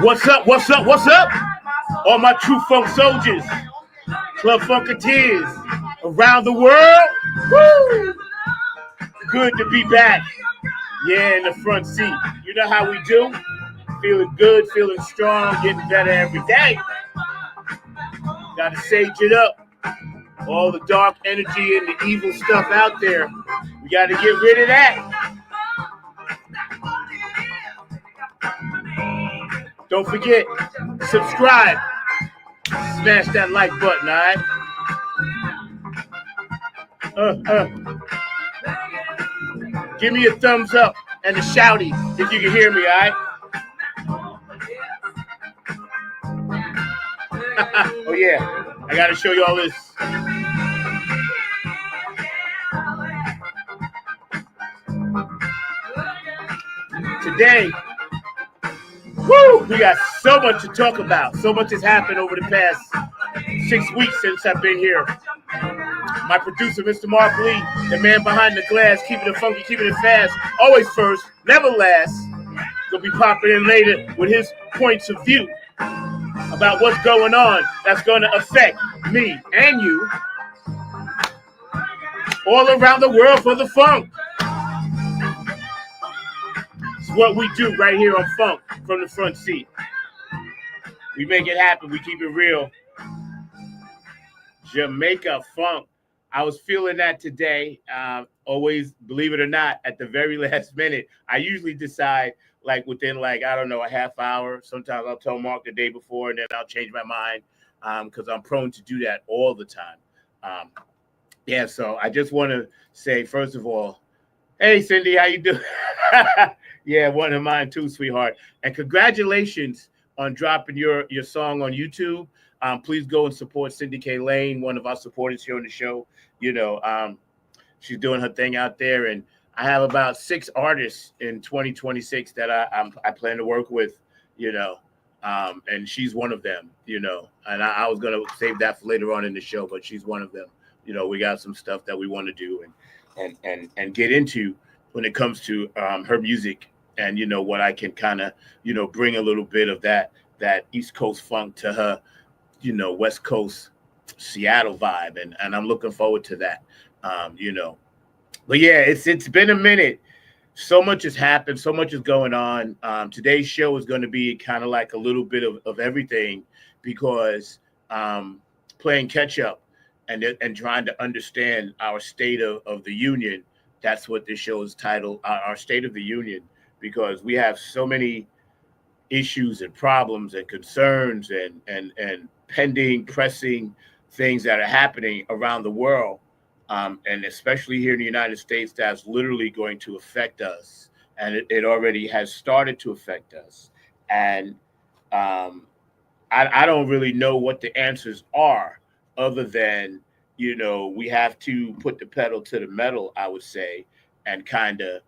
What's up? What's up? What's up? All my true funk soldiers, club funketeers around the world. Woo! Good to be back. Yeah, in the front seat. You know how we do? Feeling good, feeling strong, getting better every day. Gotta sage it up. All the dark energy and the evil stuff out there. We gotta get rid of that. Don't forget, subscribe. Smash that like button, alright? Give me a thumbs up and a shouty if you can hear me, alright? Oh yeah, I gotta show you all this. Today, woo, we got so much to talk about. So much has happened over the past 6 weeks since I've been here. My producer, Mr. Mark Lee, the man behind the glass, keeping it funky, keeping it fast, always first, never last. Gonna be popping in later with his points of view about what's going on that's gonna affect me and you all around the world for the funk. It's what we do right here on Funk from the front seat. We make it happen. We keep it real. Jamaica funk. I was feeling that today. Always, believe it or not, at the very last minute. I usually decide like within I don't know, a half hour. Sometimes I'll tell Mark the day before and then I'll change my mind because I'm prone to do that all the time. Yeah, so I just want to say, first of all, hey, Cindy, how you doing? Yeah, one of mine too, sweetheart. And congratulations on dropping your song on YouTube. Please go and support Cindy K. Lane, one of our supporters here on the show. She's doing her thing out there. And I have about 6 artists in 2026 that I plan to work with, and she's one of them, And I was going to save that for later on in the show, but she's one of them. We got some stuff that we want to do and get into when it comes to her music and, what I can kind of, bring a little bit of that East Coast funk to her, West Coast Seattle vibe. And I'm looking forward to that, But yeah, it's been a minute. So much has happened. So much is going on. Today's show is going to be kind of like a little bit of everything because playing catch up and trying to understand our state of the union. That's what this show is titled, our State of the Union, because we have so many issues and problems and concerns and pending, pressing things that are happening around the world. And especially here in the United States, that's literally going to affect us. And it already has started to affect us. And I don't really know what the answers are other than, we have to put the pedal to the metal, I would say, and kind of,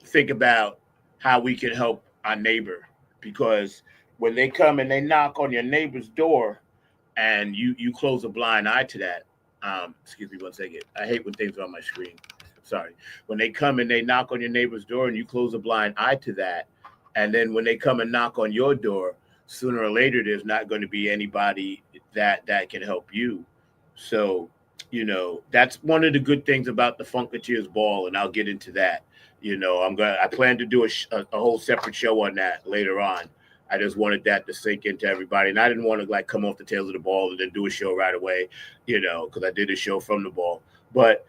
think about how we can help our neighbor. Because when they come and they knock on your neighbor's door, and you close a blind eye to that. Excuse me 1 second. I hate when things are on my screen. Sorry. When they come and they knock on your neighbor's door and you close a blind eye to that, and then when they come and knock on your door, sooner or later, there's not going to be anybody that can help you. So, that's one of the good things about the Funketeers Ball, and I'll get into that. I plan to do a whole separate show on that later on. I just wanted that to sink into everybody. And I didn't want to come off the tails of the ball and then do a show right away, because I did a show from the ball. But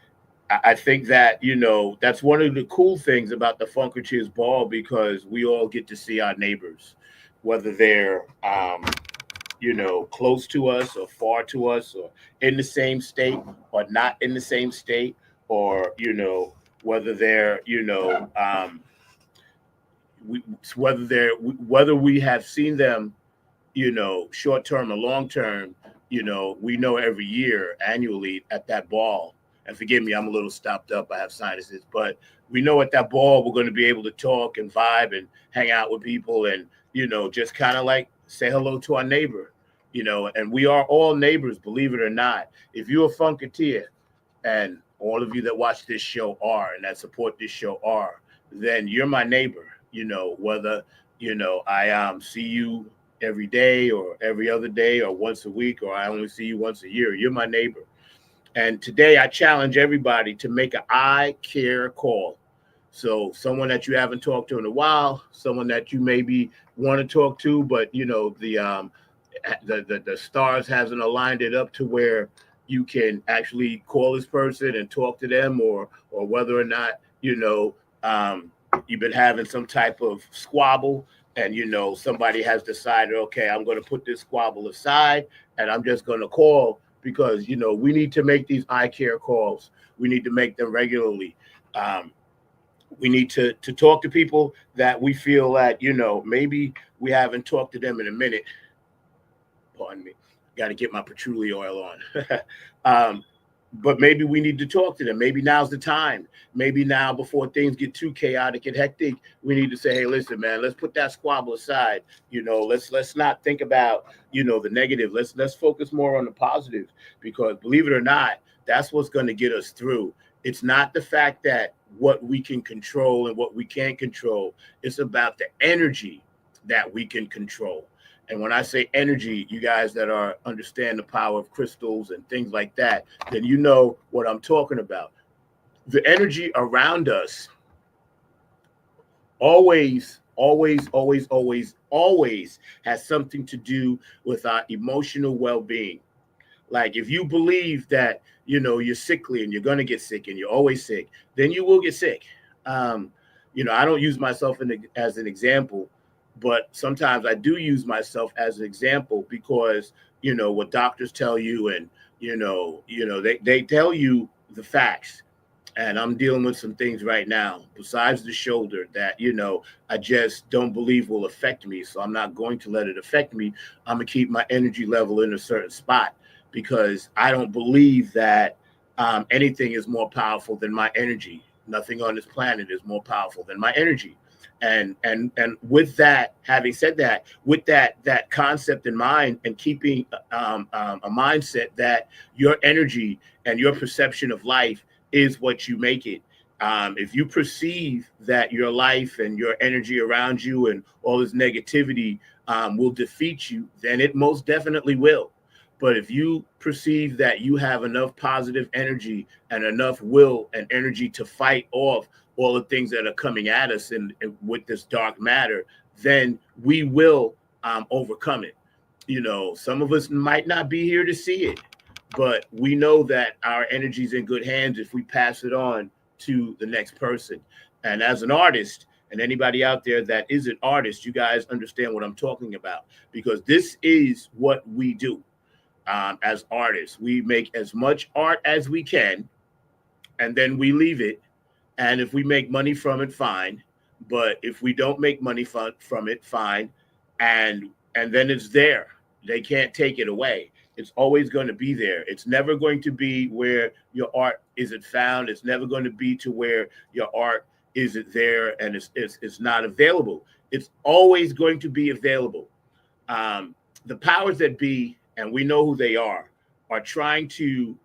I think that, that's one of the cool things about the Funketeers Ball, because we all get to see our neighbors, whether they're, close to us or far to us or in the same state or not in the same state, or, whether they're, whether we have seen them, short term or long term, we know every year annually at that ball. And forgive me, I'm a little stopped up. I have sinuses, but we know at that ball we're going to be able to talk and vibe and hang out with people and just kind of say hello to our neighbor, And we are all neighbors, believe it or not. If you're a Funketeer, and all of you that watch this show are and that support this show are, then you're my neighbor. Whether, I see you every day or every other day or once a week, or I only see you once a year, you're my neighbor. And today I challenge everybody to make an I care call. So someone that you haven't talked to in a while, someone that you maybe want to talk to, but the stars hasn't aligned it up to where you can actually call this person and talk to them, or whether or not, you've been having some type of squabble and, somebody has decided, okay, I'm going to put this squabble aside and I'm just going to call because, we need to make these I care calls. We need to make them regularly. We need to talk to people that we feel that, maybe we haven't talked to them in a minute. Pardon me. Got to get my patchouli oil on. but maybe we need to talk to them. Maybe now's the time. Maybe now, before things get too chaotic and hectic, we need to say, hey, listen, man, let's put that squabble aside. Let's not think about, the negative. Let's focus more on the positive, because believe it or not, that's what's going to get us through. It's not the fact that what we can control and what we can't control. It's about the energy that we can control. And when I say energy, you guys that understand the power of crystals and things like that, then you know what I'm talking about. The energy around us always, always, always, always, always has something to do with our emotional well-being. Like, if you believe that, you're sickly and you're going to get sick and you're always sick, then you will get sick. I don't use myself as an example, but sometimes I do use myself as an example, because, what doctors tell you, and, they tell you the facts. And I'm dealing with some things right now besides the shoulder that, I just don't believe will affect me. So I'm not going to let it affect me. I'm going to keep my energy level in a certain spot, because I don't believe that anything is more powerful than my energy. Nothing on this planet is more powerful than my energy. And with that, having said that, with that concept in mind, and keeping a mindset that your energy and your perception of life is what you make it. If you perceive that your life and your energy around you and all this negativity will defeat you, then it most definitely will. But if you perceive that you have enough positive energy and enough will and energy to fight off all the things that are coming at us and with this dark matter, then we will overcome it. Some of us might not be here to see it, but we know that our energy is in good hands if we pass it on to the next person. And as an artist, and anybody out there that is an artist, you guys understand what I'm talking about, because this is what we do. As artists, we make as much art as we can, and then we leave it. And if we make money from it, fine. But if we don't make money from it, fine. And then it's there. They can't take it away. It's always going to be there. It's never going to be where your art isn't found. It's never going to be to where your art isn't there and it's not available. It's always going to be available. The powers that be, and we know who they are trying to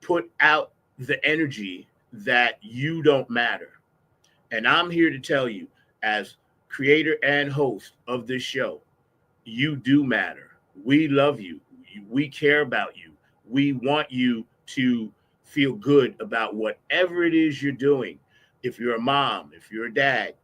put out the energy that you don't matter. And I'm here to tell you, as creator and host of this show, you do matter. We love you. We care about you. We want you to feel good about whatever it is you're doing. If you're a mom, if you're a dad,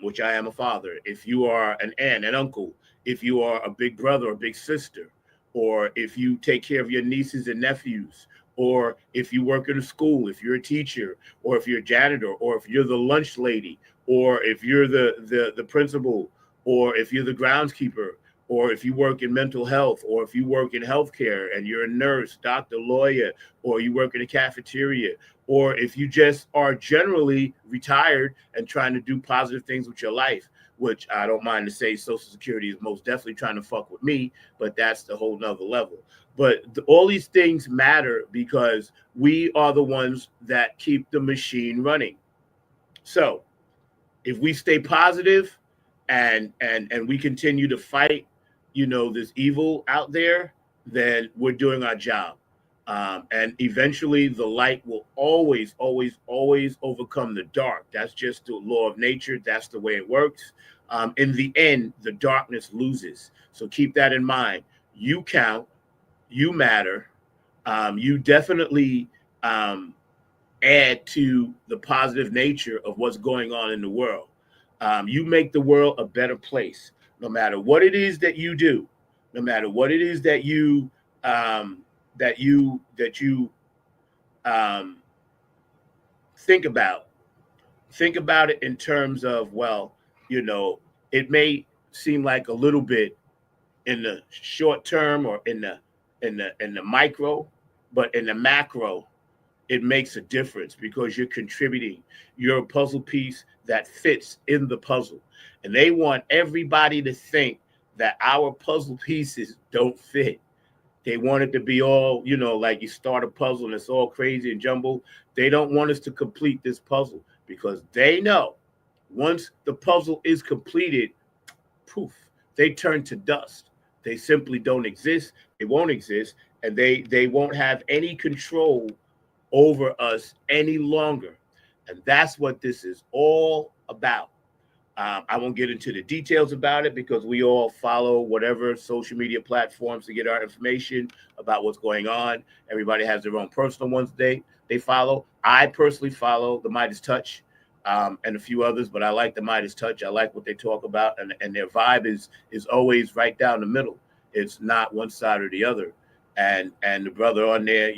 which I am a father, if you are an aunt, an uncle, if you are a big brother or big sister, or if you take care of your nieces and nephews, or if you work in a school, if you're a teacher, or if you're a janitor, or if you're the lunch lady, or if you're the principal, or if you're the groundskeeper, or if you work in mental health, or if you work in healthcare and you're a nurse, doctor, lawyer, or you work in a cafeteria, or if you just are generally retired and trying to do positive things with your life, which I don't mind to say Social Security is most definitely trying to fuck with me, but that's the whole nother level. But all these things matter because we are the ones that keep the machine running. So if we stay positive and we continue to fight, this evil out there, then we're doing our job. And eventually the light will always, always, always overcome the dark. That's just the law of nature. That's the way it works. In the end, the darkness loses. So keep that in mind. You count, you matter. You definitely add to the positive nature of what's going on in the world. You make the world a better place, no matter what it is that you do, no matter what it is that you think about. Think about it in terms of, well, it may seem like a little bit in the short term or in the micro, but in the macro, it makes a difference because you're contributing. You're a puzzle piece that fits in the puzzle. And they want everybody to think that our puzzle pieces don't fit. They want it to be all, like you start a puzzle and it's all crazy and jumbled. They don't want us to complete this puzzle because they know once the puzzle is completed, poof, they turn to dust. They simply don't exist. They won't exist, and they won't have any control over us any longer. And that's what this is all about. I won't get into the details about it because we all follow whatever social media platforms to get our information about what's going on. Everybody has their own personal ones they follow. I personally follow the Midas Touch and a few others, but I like the Midas Touch. I like what they talk about, and their vibe is always right down the middle. It's not one side or the other. And the brother on there,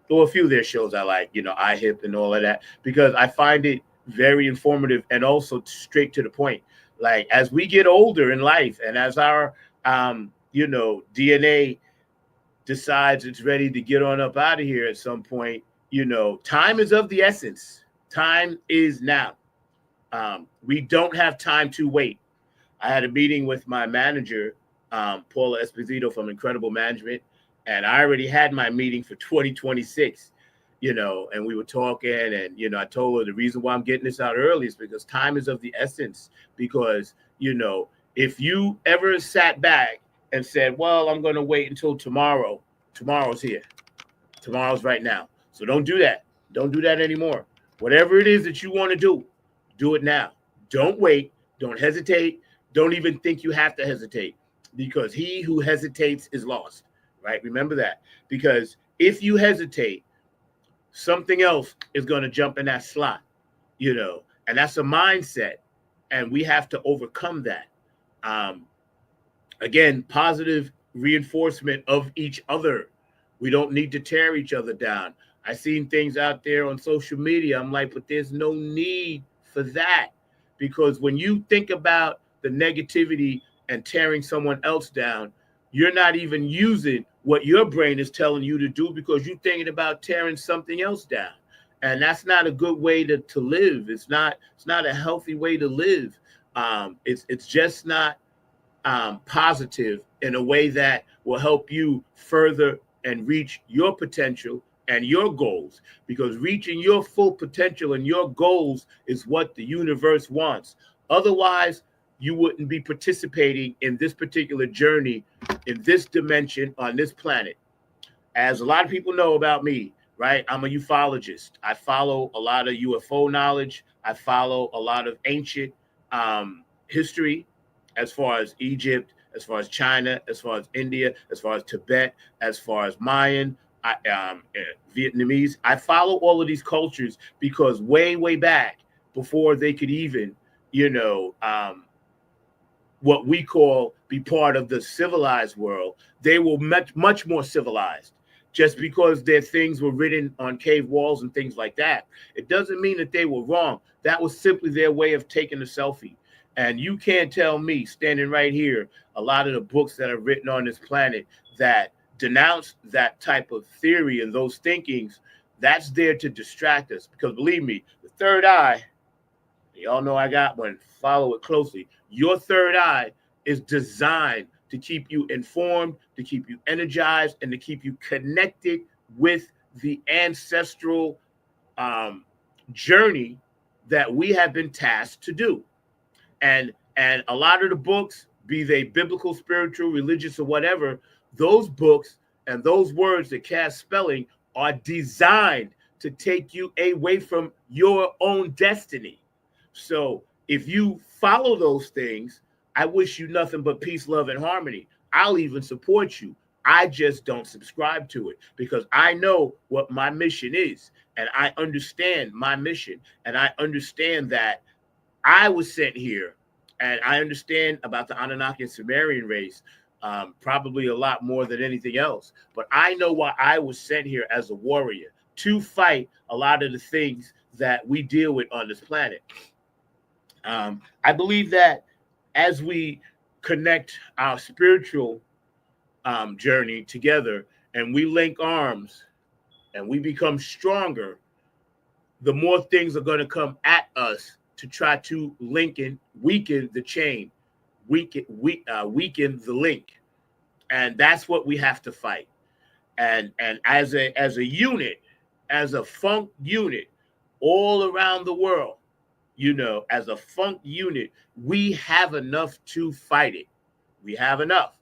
well, a few of their shows I like, iHip and all of that, because I find it very informative and also straight to the point. Like as we get older in life and as our DNA decides it's ready to get on up out of here at some point, time is of the essence. Time is now. We don't have time to wait. I had a meeting with my manager, Paula Esposito from Incredible Management, and I already had my meeting for 2026. And we were talking, and I told her the reason why I'm getting this out early is because time is of the essence. Because if you ever sat back and said, well, I'm going to wait until tomorrow, tomorrow's here. Tomorrow's right now. So don't do that. Don't do that anymore. Whatever it is that you want to do it now. Don't wait. Don't hesitate. Don't even think you have to hesitate, because he who hesitates is lost, right? Remember that. Because if you hesitate, something else is going to jump in that slot, and that's a mindset, and we have to overcome that. Again, positive reinforcement of each other. We don't need to tear each other down. I've seen things out there on social media. I'm like, but there's no need for that, because when you think about the negativity and tearing someone else down, you're not even using what your brain is telling you to do, because you're thinking about tearing something else down. And that's not a good way to live. It's not a healthy way to live. It's just not positive in a way that will help you further and reach your potential and your goals, because reaching your full potential and your goals is what the universe wants. Otherwise, you wouldn't be participating in this particular journey, in this dimension, on this planet. As a lot of people know about me, right? I'm a ufologist. I follow a lot of UFO knowledge. I follow a lot of ancient history, as far as Egypt, as far as China, as far as India, as far as Tibet, as far as Mayan, Vietnamese. I follow all of these cultures because way back, before they could even, what we call be part of the civilized world, they were much more civilized. Just because their things were written on cave walls and things like that, it doesn't mean that they were wrong. That was simply their way of taking a selfie. And you can't tell me, standing right here, a lot of the books that are written on this planet that denounce that type of theory and those thinkings, that's there to distract us. Because believe me, the third eye, y'all know I got one, follow it closely. Your third eye is designed to keep you informed, to keep you energized, and to keep you connected with the ancestral journey that we have been tasked to do. And a lot of the books, be they biblical, spiritual, religious, or whatever, those books and those words that cast spelling are designed to take you away from your own destiny. So if you follow those things, I wish you nothing but peace, love, and harmony. I'll even support you. I just don't subscribe to it, because I know what my mission is, and I understand my mission, and I understand that I was sent here, and I understand about the Anunnaki and Sumerian race, probably a lot more than anything else. But I know why I was sent here as a warrior, to fight a lot of the things that we deal with on this planet. I believe that as we connect our spiritual journey together and we link arms and we become stronger, the more things are going to come at us to try to weaken the chain, weaken the link. And that's what we have to fight. And as a unit, as a funk unit, all around the world, as a funk unit, we have enough to fight it. We have enough.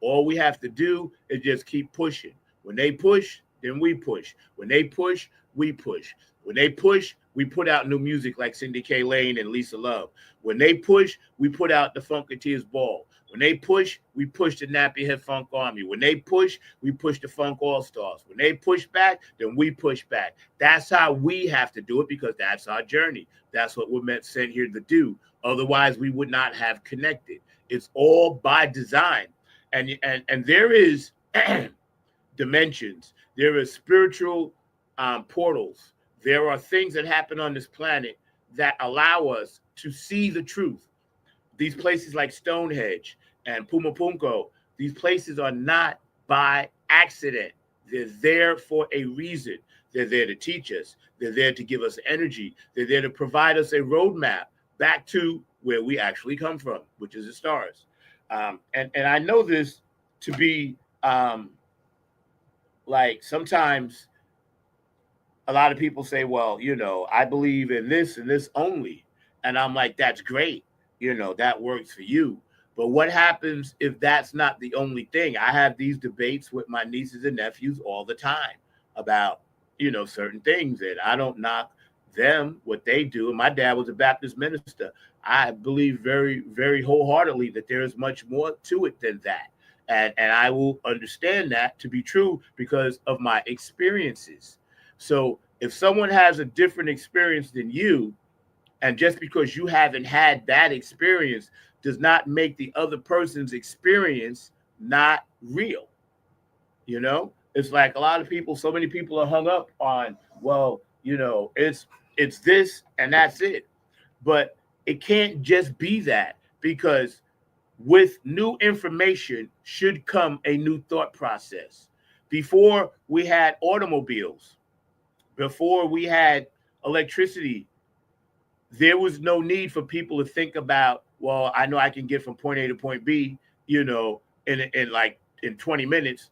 All we have to do is just keep pushing. When they push, then we push. When they push, we push. When they push, we put out new music like Cindy K. Lane and Lisa Love. When they push, we put out the Funketeers Ball. When they push, we push the Nappy Head Funk Army. When they push, we push the Funk All Stars. When they push back, then we push back. That's how we have to do it, because that's our journey. That's what we're sent here to do. Otherwise, we would not have connected. It's all by design. And there is dimensions. There are spiritual portals. There are things that happen on this planet that allow us to see the truth. These places like Stonehenge and Pumapunko, these places are not by accident. They're there for a reason. They're there to teach us. They're there to give us energy. They're there to provide us a roadmap back to where we actually come from, which is the stars. And I know this to be like sometimes a lot of people say, well, I believe in this and this only. And I'm like, that's great. That works for you. But what happens if that's not the only thing? I have these debates with my nieces and nephews all the time about, certain things. And I don't knock them, what they do. And my dad was a Baptist minister. I believe very, very wholeheartedly that there is much more to it than that. And I will understand that to be true because of my experiences. So if someone has a different experience than you, and just because you haven't had that experience does not make the other person's experience not real. It's like a lot of people, so many people are hung up on, well, it's this and that's it. But it can't just be that, because with new information should come a new thought process. Before we had automobiles, before we had electricity, there was no need for people to think about, well, I know I can get from point A to point B, in 20 minutes,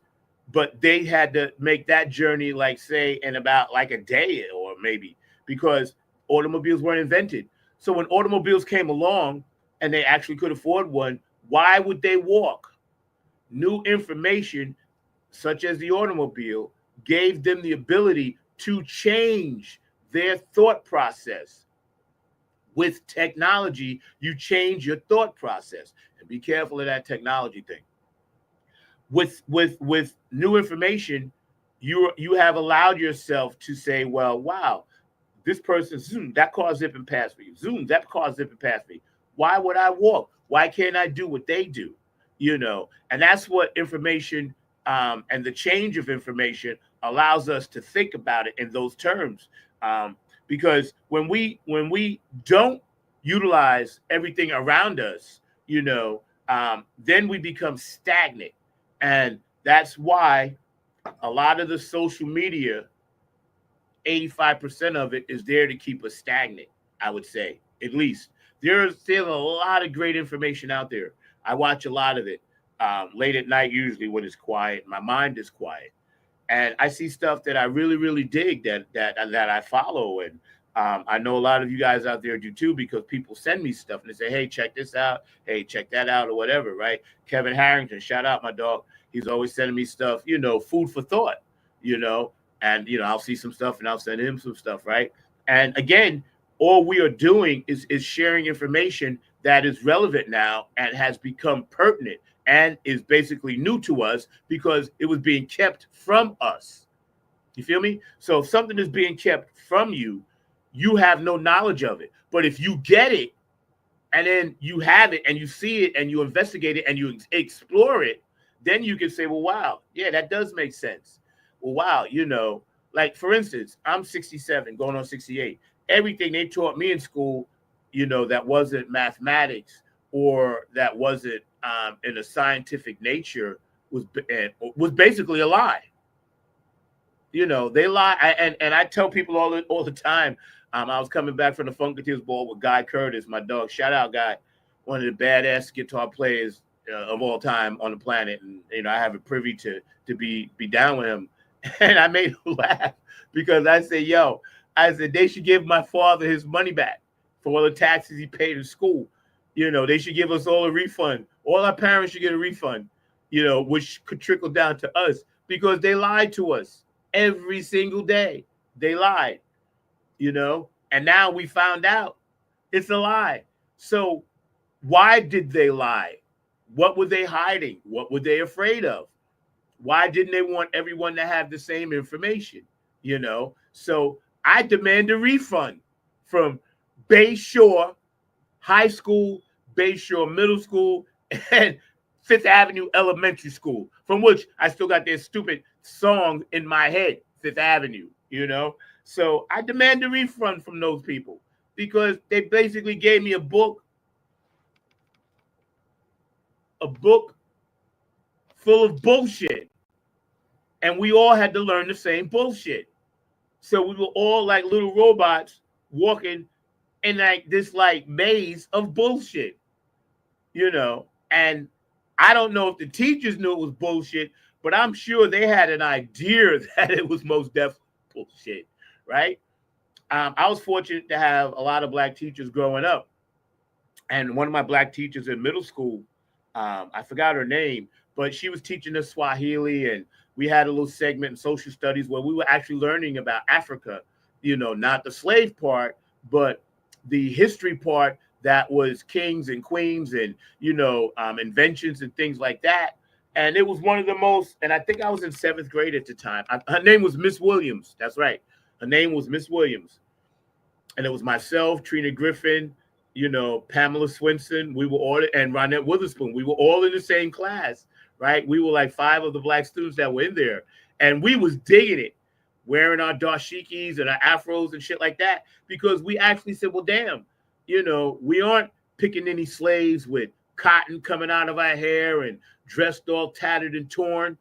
but they had to make that journey, like say in about like a day or maybe, because automobiles weren't invented. So when automobiles came along and they actually could afford one, why would they walk? New information, such as the automobile, gave them the ability to change their thought process. With technology, you change your thought process. And be careful of that technology thing. With new information, you have allowed yourself to say, well, wow, this person, zoom, that car zipping past me. Zoom, that car zipping past me. Why would I walk? Why can't I do what they do? And that's what information and the change of information allows us to think about it in those terms. Because when we don't utilize everything around us, then we become stagnant. And that's why a lot of the social media, 85% of it is there to keep us stagnant, I would say, at least. There's still a lot of great information out there. I watch a lot of it late at night, usually when it's quiet. My mind is quiet. And I see stuff that I really, really dig that I follow. And I know a lot of you guys out there do too, because people send me stuff and they say, hey, check this out. Hey, check that out or whatever, right? Kevin Harrington, shout out my dog. He's always sending me stuff, food for thought, and, I'll see some stuff and I'll send him some stuff, right? And again, all we are doing is sharing information that is relevant now and has become pertinent and is basically new to us because it was being kept from us. You feel me? So if something is being kept from you, you have no knowledge of it. But if you get it and then you have it and you see it and you investigate it and you explore it, then you can say, well, wow, yeah, that does make sense. Well, wow, like for instance, I'm 67 going on 68. Everything they taught me in school, that wasn't mathematics or that wasn't in a scientific nature was basically a lie. They lie. And I tell people all the time, I was coming back from the Funketeers Ball with Guy Curtis, my dog. Shout out, Guy. One of the badass guitar players of all time on the planet, and I have a privy to be down with him. And I made him laugh because I said, "Yo," I said they should give my father his money back for all the taxes he paid in school. They should give us all a refund. All our parents should get a refund. Which could trickle down to us because they lied to us every single day. They lied, and now we found out it's a lie. So why did they lie? What were they hiding? What were they afraid of? Why didn't they want everyone to have the same information? So I demand a refund from Bayshore High School, Bayshore Middle School, and Fifth Avenue Elementary School, from which I still got their stupid song in my head, Fifth Avenue, So I demand a refund from those people because they basically gave me a book full of bullshit. And we all had to learn the same bullshit. So we were all like little robots walking in this maze of bullshit, and I don't know if the teachers knew it was bullshit, but I'm sure they had an idea that it was most definitely bullshit, right? I was fortunate to have a lot of black teachers growing up. And one of my black teachers in middle school, I forgot her name, but she was teaching us Swahili, and we had a little segment in social studies where we were actually learning about Africa, not the slave part, but the history part that was kings and queens and, inventions and things like that. And it was one of the most, and I think I was in 7th grade at the time. Her name was Miss Williams. That's right. Her name was Miss Williams. And it was myself, Trina Griffin, Pamela Swinson. We were all, and Ronette Witherspoon. We were all in the same class, right? We were like 5 of the black students that were in there. And we was digging it, wearing our dashikis and our afros and shit like that, because we actually said, well, damn, we aren't picking any slaves with cotton coming out of our hair and dressed all tattered and torn.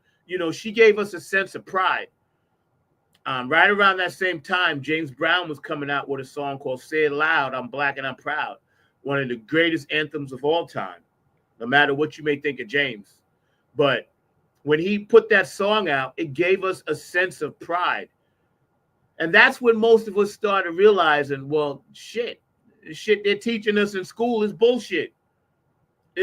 She gave us a sense of pride. Right around that same time, James Brown was coming out with a song called Say It Loud, I'm Black and I'm Proud, one of the greatest anthems of all time, no matter what you may think of James. But when he put that song out, it gave us a sense of pride. And that's when most of us started realizing, well, shit they're teaching us in school is bullshit.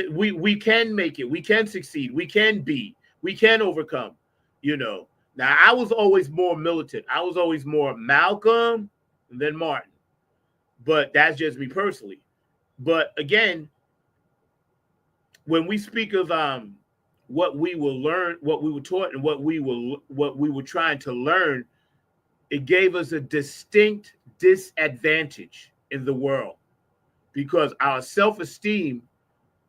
We can make it. We can succeed. We can overcome, Now, I was always more militant. I was always more Malcolm than Martin. But that's just me personally. But again, when we speak of what we will learn, what we were taught, and what we were trying to learn, it gave us a distinct disadvantage in the world because our self-esteem,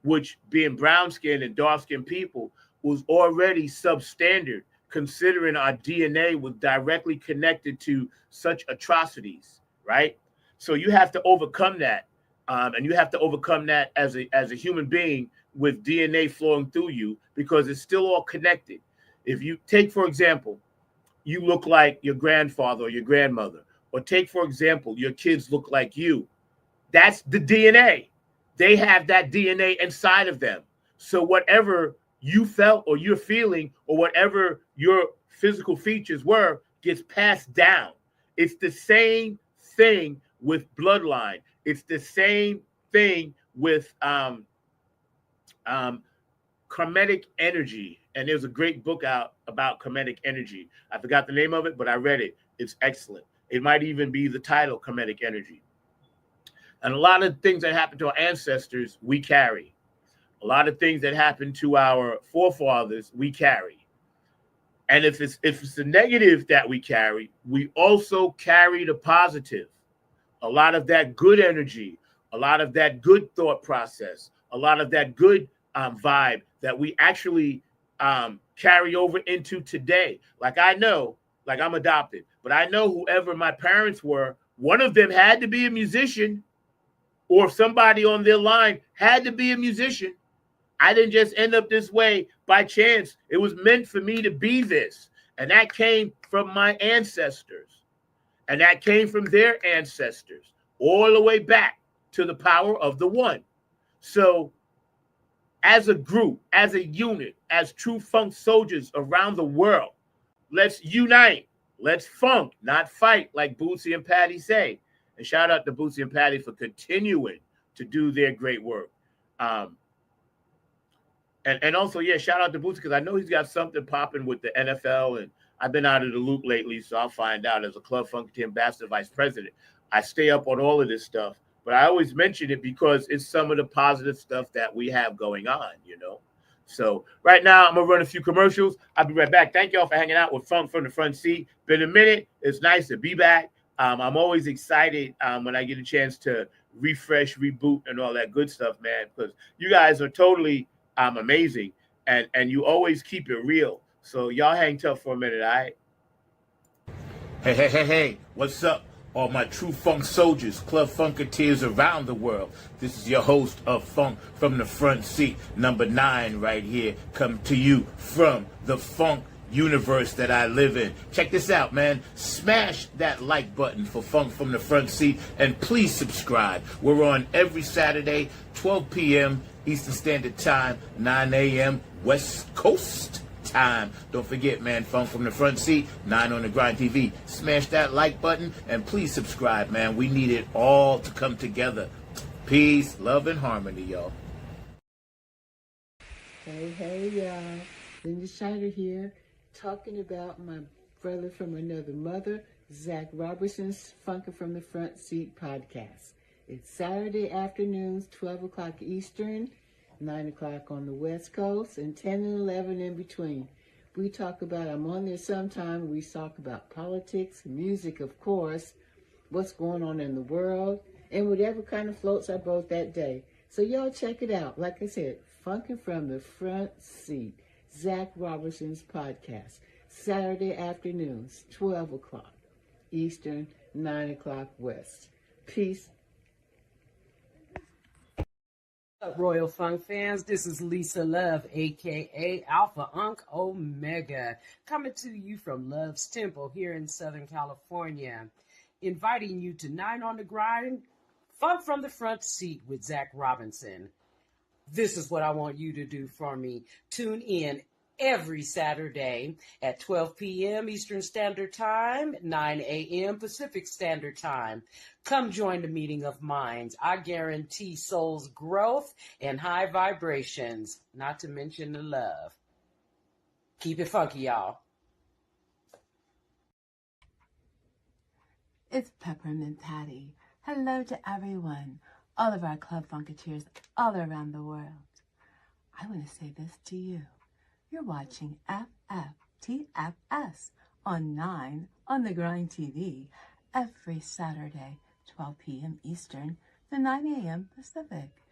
which being brown-skinned and dark-skinned people, was already substandard, considering our DNA was directly connected to such atrocities, right? So you have to overcome that, and you have to overcome that as a human being with DNA flowing through you because it's still all connected. If you take, for example, you look like your grandfather or your grandmother, or take, for example, your kids look like you. That's the DNA. They have that DNA inside of them. So whatever you felt or you're feeling or whatever your physical features were gets passed down. It's the same thing with bloodline. It's the same thing with chromatic energy. And there's a great book out about chromatic energy. I forgot the name of it, but I read it. It's excellent. It might even be the title, Chromatic Energy. And a lot of things that happen to our ancestors, we carry. A lot of things that happen to our forefathers, we carry. And if it's the negative that we carry, we also carry the positive. A lot of that good energy, a lot of that good thought process, a lot of that good vibe that we actually carry over into today. Like I know, like I'm adopted, but I know whoever my parents were, one of them had to be a musician, or somebody on their line had to be a musician. I didn't just end up this way by chance. It was meant for me to be this. And that came from my ancestors. And that came from their ancestors, all the way back to the power of the one. So as a group, as a unit, as true funk soldiers around the world, let's unite. Let's funk, not fight, like Bootsy and Patty say. And shout out to Bootsy and Patty for continuing to do their great work. And also, yeah, shout out to Bootsy because I know he's got something popping with the NFL, and I've been out of the loop lately, so I'll find out as a Club Funkity Ambassador Vice President. I stay up on all of this stuff, but I always mention it because it's some of the positive stuff that we have going on, you know. So right now, I'm going to run a few commercials. I'll be right back. Thank y'all for hanging out with Funk from the Front Seat. Been a minute. It's nice to be back. I'm always excited when I get a chance to refresh, reboot, and all that good stuff, man, because you guys are totally amazing, and you always keep it real. So y'all hang tough for a minute, all right? Hey, what's up? All my true funk soldiers, Club Funketeers around the world. This is your host of Funk from the Front Seat, number 9 right here, come to you from the funk universe that I live in. Check this out, man. Smash that like button for Funk from the Front Seat, and please subscribe. We're on every Saturday, 12 p.m. Eastern Standard Time, 9 a.m. West Coast time. Don't forget, man, Funk from the Front Seat, 9 on the Grind TV. Smash that like button and please subscribe, man. We need it all to come together. Peace, love, and harmony, y'all. Hey, y'all. Linda Shiner here, talking about my brother from another mother, Zach Robertson's Funkin' from the Front Seat podcast. It's Saturday afternoons, 12 o'clock Eastern, 9 o'clock on the West Coast, and 10 and 11 in between. We talk about, I'm on there sometime, we talk about politics, music, of course, what's going on in the world, and whatever kind of floats our boat that day. So y'all check it out. Like I said, Funkin' from the Front Seat, Zach Robertson's podcast, Saturday afternoons, 12 o'clock Eastern, 9 o'clock West. Peace. What's up, Royal Funk fans? This is Lisa Love, aka Alpha Unk Omega, coming to you from Love's Temple here in Southern California, inviting you to 9 on the Grind, Funk from the Front Seat with Zach Robinson. This is what I want you to do for me. Tune in every Saturday at 12 p.m. Eastern Standard Time, 9 a.m. Pacific Standard Time. Come join the meeting of minds. I guarantee soul's growth and high vibrations, not to mention the love. Keep it funky, y'all. It's Peppermint Patty. Hello to everyone, all of our Club Funketeers all around the world. I want to say this to you. You're watching FFTFS on 9 on the Grind TV every Saturday, 12 p.m. Eastern to 9 a.m. Pacific.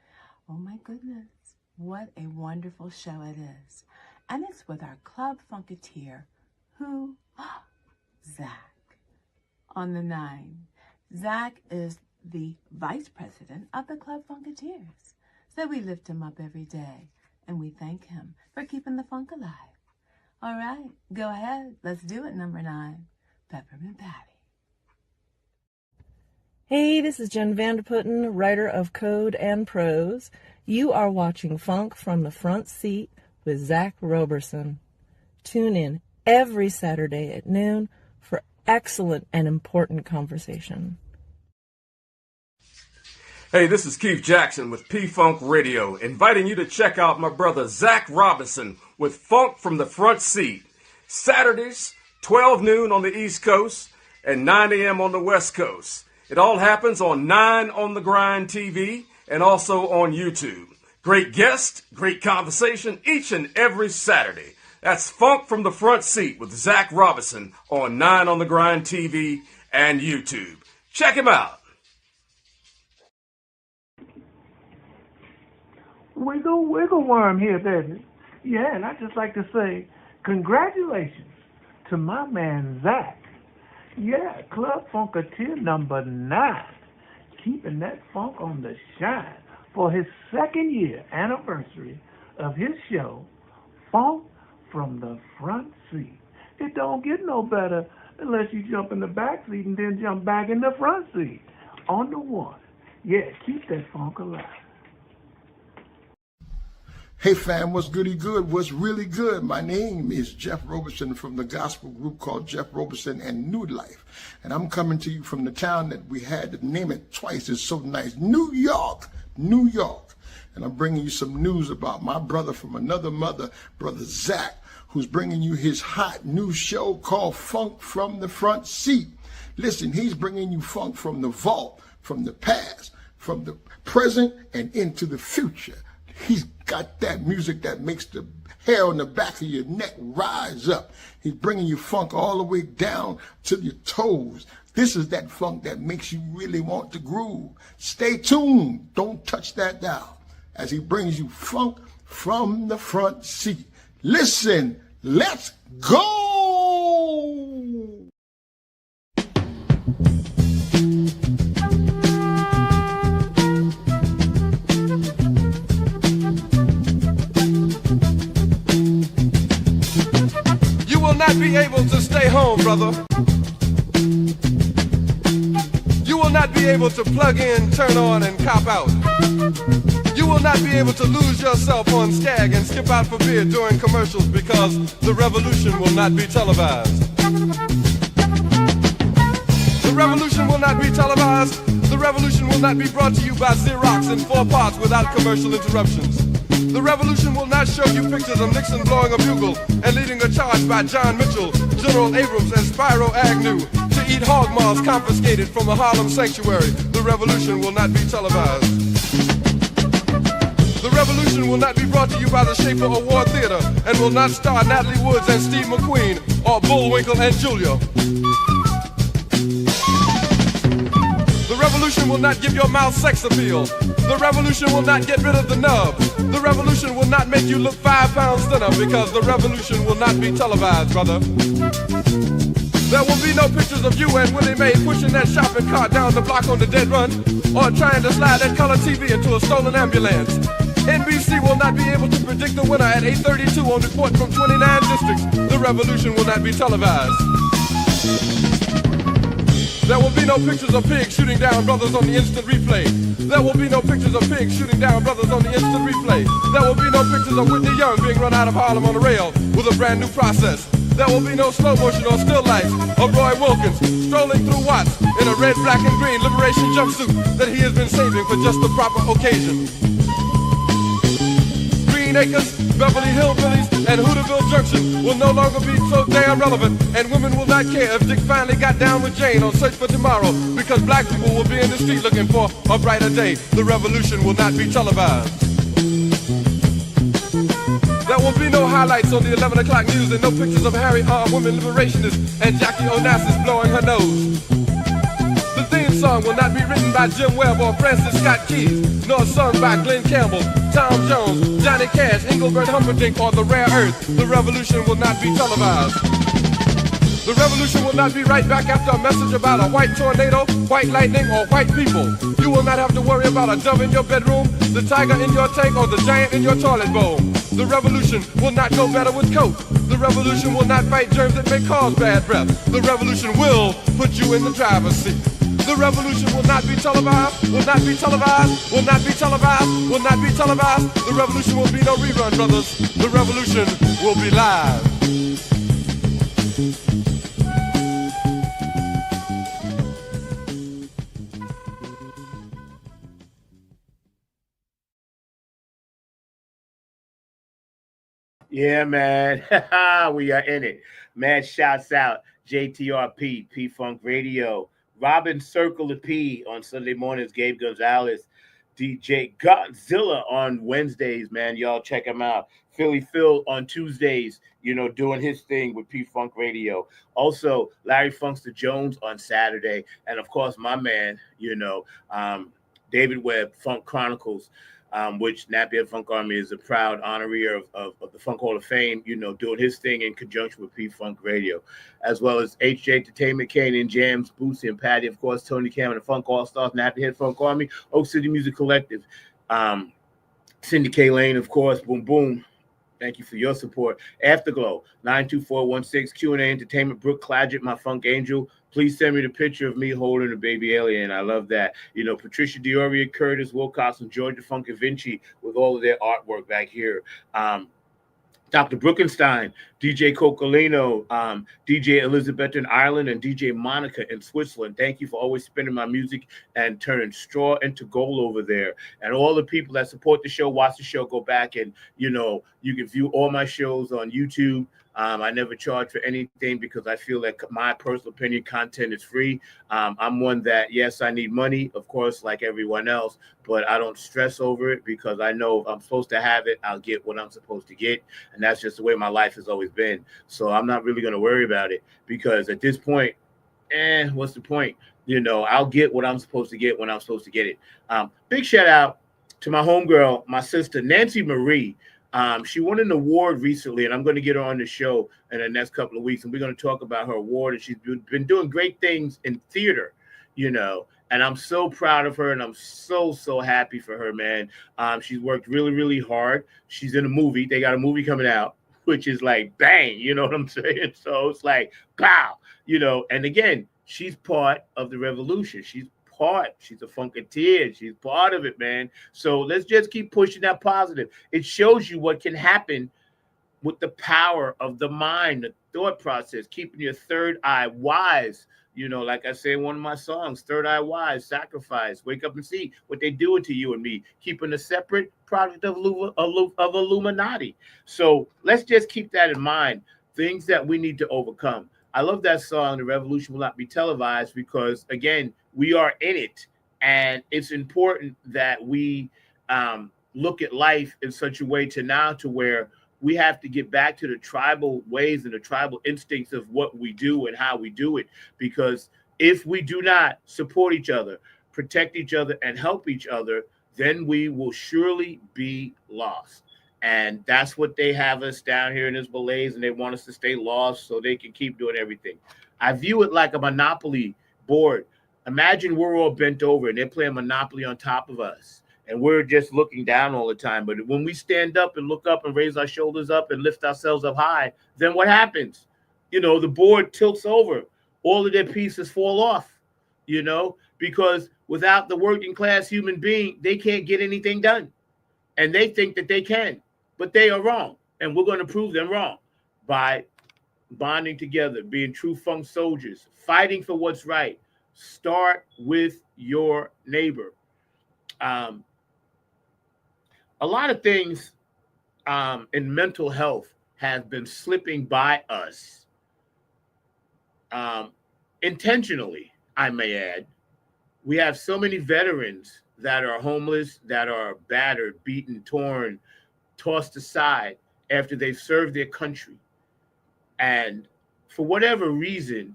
Oh my goodness, what a wonderful show it is. And it's with our Club Funketeer, who? Zach. On the 9. Zach is the vice president of the Club Funketeers. So we lift him up every day. And we thank him for keeping the funk alive. All right, go ahead. Let's do it, number 9. Peppermint Patty. Hey, this is Jen Vanderputten, writer of Code and Prose. You are watching Funk from the Front Seat with Zach Roberson. Tune in every Saturday at noon for excellent and important conversation. Hey, this is Keith Jackson with P-Funk Radio, inviting you to check out my brother Zach Robinson with Funk from the Front Seat. Saturdays, 12 noon on the East Coast and 9 a.m. on the West Coast. It all happens on 9 on the Grind TV and also on YouTube. Great guests, great conversation each and every Saturday. That's Funk from the Front Seat with Zach Robinson on 9 on the Grind TV and YouTube. Check him out. Wiggle worm here, baby. Yeah, and I'd just like to say congratulations to my man Zach. Yeah, Club Funketeer number 9, keeping that funk on the shine for his 2nd year anniversary of his show, Funk from the Front Seat. It don't get no better unless you jump in the back seat and then jump back in the front seat. On the one. Yeah, keep that funk alive. Hey fam, what's goody good? What's really good? My name is Jeff Roberson from the gospel group called Jeff Roberson and New Life. And I'm coming to you from the town that we had to name it twice. It's so nice. New York, New York. And I'm bringing you some news about my brother from another mother, Brother Zach, who's bringing you his hot new show called Funk from the Front Seat. Listen, he's bringing you funk from the vault, from the past, from the present, and into the future. He's got that music that makes the hair on the back of your neck rise up. He's bringing you funk all the way down to your toes. This is that funk that makes you really want to groove. Stay tuned. Don't touch that dial as he brings you funk from the front seat. Listen, let's go. You will not be able to stay home, brother. You will not be able to plug in, turn on, and cop out. You will not be able to lose yourself on Skag and skip out for beer during commercials because the revolution will not be televised. The revolution will not be televised. The revolution will not be brought to you by Xerox in 4 parts without commercial interruptions. The revolution will not show you pictures of Nixon blowing a bugle and leading a charge by John Mitchell, General Abrams, and Spyro Agnew to eat hog maws confiscated from a Harlem sanctuary. The revolution will not be televised. The revolution will not be brought to you by the Schaefer Award Theater and will not star Natalie Woods and Steve McQueen or Bullwinkle and Julia. The revolution will not give your mouth sex appeal. The revolution will not get rid of the nub. The revolution will not make you look 5 pounds thinner because the revolution will not be televised, brother. There will be no pictures of you and Willie Mae pushing that shopping cart down the block on the dead run or trying to slide that color TV into a stolen ambulance. NBC will not be able to predict the winner at 8:32 on report from 29 districts. The revolution will not be televised. There will be no pictures of pigs shooting down brothers on the instant replay. There will be no pictures of pigs shooting down brothers on the instant replay. There will be no pictures of Whitney Young being run out of Harlem on a rail with a brand new process. There will be no slow motion or still lights of Roy Wilkins strolling through Watts in a red, black, and green liberation jumpsuit that he has been saving for just the proper occasion. Green Acres, Beverly Hillbillies, and Hooterville Junction will no longer be so damn relevant, and women will not care if Dick finally got down with Jane on Search for Tomorrow, because black people will be in the street looking for a brighter day. The revolution will not be televised. There will be no highlights on the 11 o'clock news and no pictures of Harry armed women liberationists and Jackie Onassis blowing her nose. The theme song will not be written by Jim Webb or Francis Scott Keys, nor sung by Glenn Campbell, Tom Jones, Johnny Cash, Engelbert Humperdinck, or The Rare Earth. The revolution will not be televised. The revolution will not be right back after a message about a white tornado, white lightning, or white people. You will not have to worry about a dove in your bedroom, the tiger in your tank, or the giant in your toilet bowl. The revolution will not go better with Coke. The revolution will not fight germs that may cause bad breath. The revolution will put you in the driver's seat. The revolution will not be televised, will not be televised, will not be televised, will not be televised. The revolution will be no rerun, brothers. The revolution will be live. Yeah, man. We are in it. Man, shouts out JTRP, P-Funk Radio, Robin Circle of P on Sunday mornings, Gabe Gonzalez, DJ Godzilla on Wednesdays, man. Y'all check him out. Philly Phil on Tuesdays, doing his thing with P-Funk Radio. Also, Larry Funkster Jones on Saturday. And, of course, my man, David Webb, Funk Chronicles, which Napier Funk Army is a proud honoree of the Funk Hall of Fame, doing his thing in conjunction with P-Funk Radio, as well as HJ Entertainment, Kane and Jams, Bootsy and Patty, of course, Tony Cameron, the Funk All-Stars, Napier Funk Army, Oak City Music Collective, Cindy K. Lane, of course, Boom Boom, Thank you for your support. Afterglow, 92416 Q&A Entertainment, Brooke Clagett, my funk angel. Please send me the picture of me holding a baby alien. I love that. You know, Patricia Dioria, Curtis Wilcox, and Georgia Funk and Vinci with all of their artwork back here. Dr. Brookenstein, DJ Cocolino, DJ Elizabeth in Ireland, and DJ Monica in Switzerland. Thank you for always spinning my music and turning straw into gold over there. And all the people that support the show, watch the show, go back and, you know, you can view all my shows on YouTube. I never charge for anything because I feel that my personal opinion content is free. I'm one that, yes, I need money, of course, like everyone else, but I don't stress over it because I know if I'm supposed to have it, I'll get what I'm supposed to get. And that's just the way my life has always been. So I'm not really going to worry about it because at this point, what's the point? You know, I'll get what I'm supposed to get when I'm supposed to get it. Big shout out to my homegirl, my sister, Nancy Marie. She won an award recently, and I'm going to get her on the show in the next couple of weeks, and we're going to talk about her award. And she's been doing great things in theater, you know, and I'm so proud of her, and I'm so happy for her, man. She's worked really, really hard. She's in a movie. They got a movie coming out, which is like, bang, you know what I'm saying? So it's like, pow, you know, and again, she's part of the revolution. She's a funketeer. She's part of it, man. So let's just keep pushing that positive. It shows you what can happen with the power of the mind, the thought process, keeping your third eye wise. You know, like I say in one of my songs, third eye wise, sacrifice, wake up and see what they doing to you and me, keeping a separate product of Illuminati. So let's just keep that in mind, things that we need to overcome. I love that song, The Revolution Will Not Be Televised, because, again, we are in it. And it's important that we look at life in such a way to where we have to get back to the tribal ways and the tribal instincts of what we do and how we do it. Because if we do not support each other, protect each other, and help each other, then we will surely be lost. And that's what they have us down here in this malaise, and they want us to stay lost so they can keep doing everything. I view it like a Monopoly board. Imagine we're all bent over and they're playing Monopoly on top of us, and we're just looking down all the time. But when we stand up and look up and raise our shoulders up and lift ourselves up high, then what happens? You know, the board tilts over. All of their pieces fall off, you know, because without the working class human being, they can't get anything done. And they think that they can. But they are wrong, and we're going to prove them wrong by bonding together, being true funk soldiers, fighting for what's right. Start with your neighbor. A lot of things in mental health have been slipping by us intentionally, I may add. We have so many veterans that are homeless, that are battered, beaten, torn, tossed aside after they've served their country. And for whatever reason,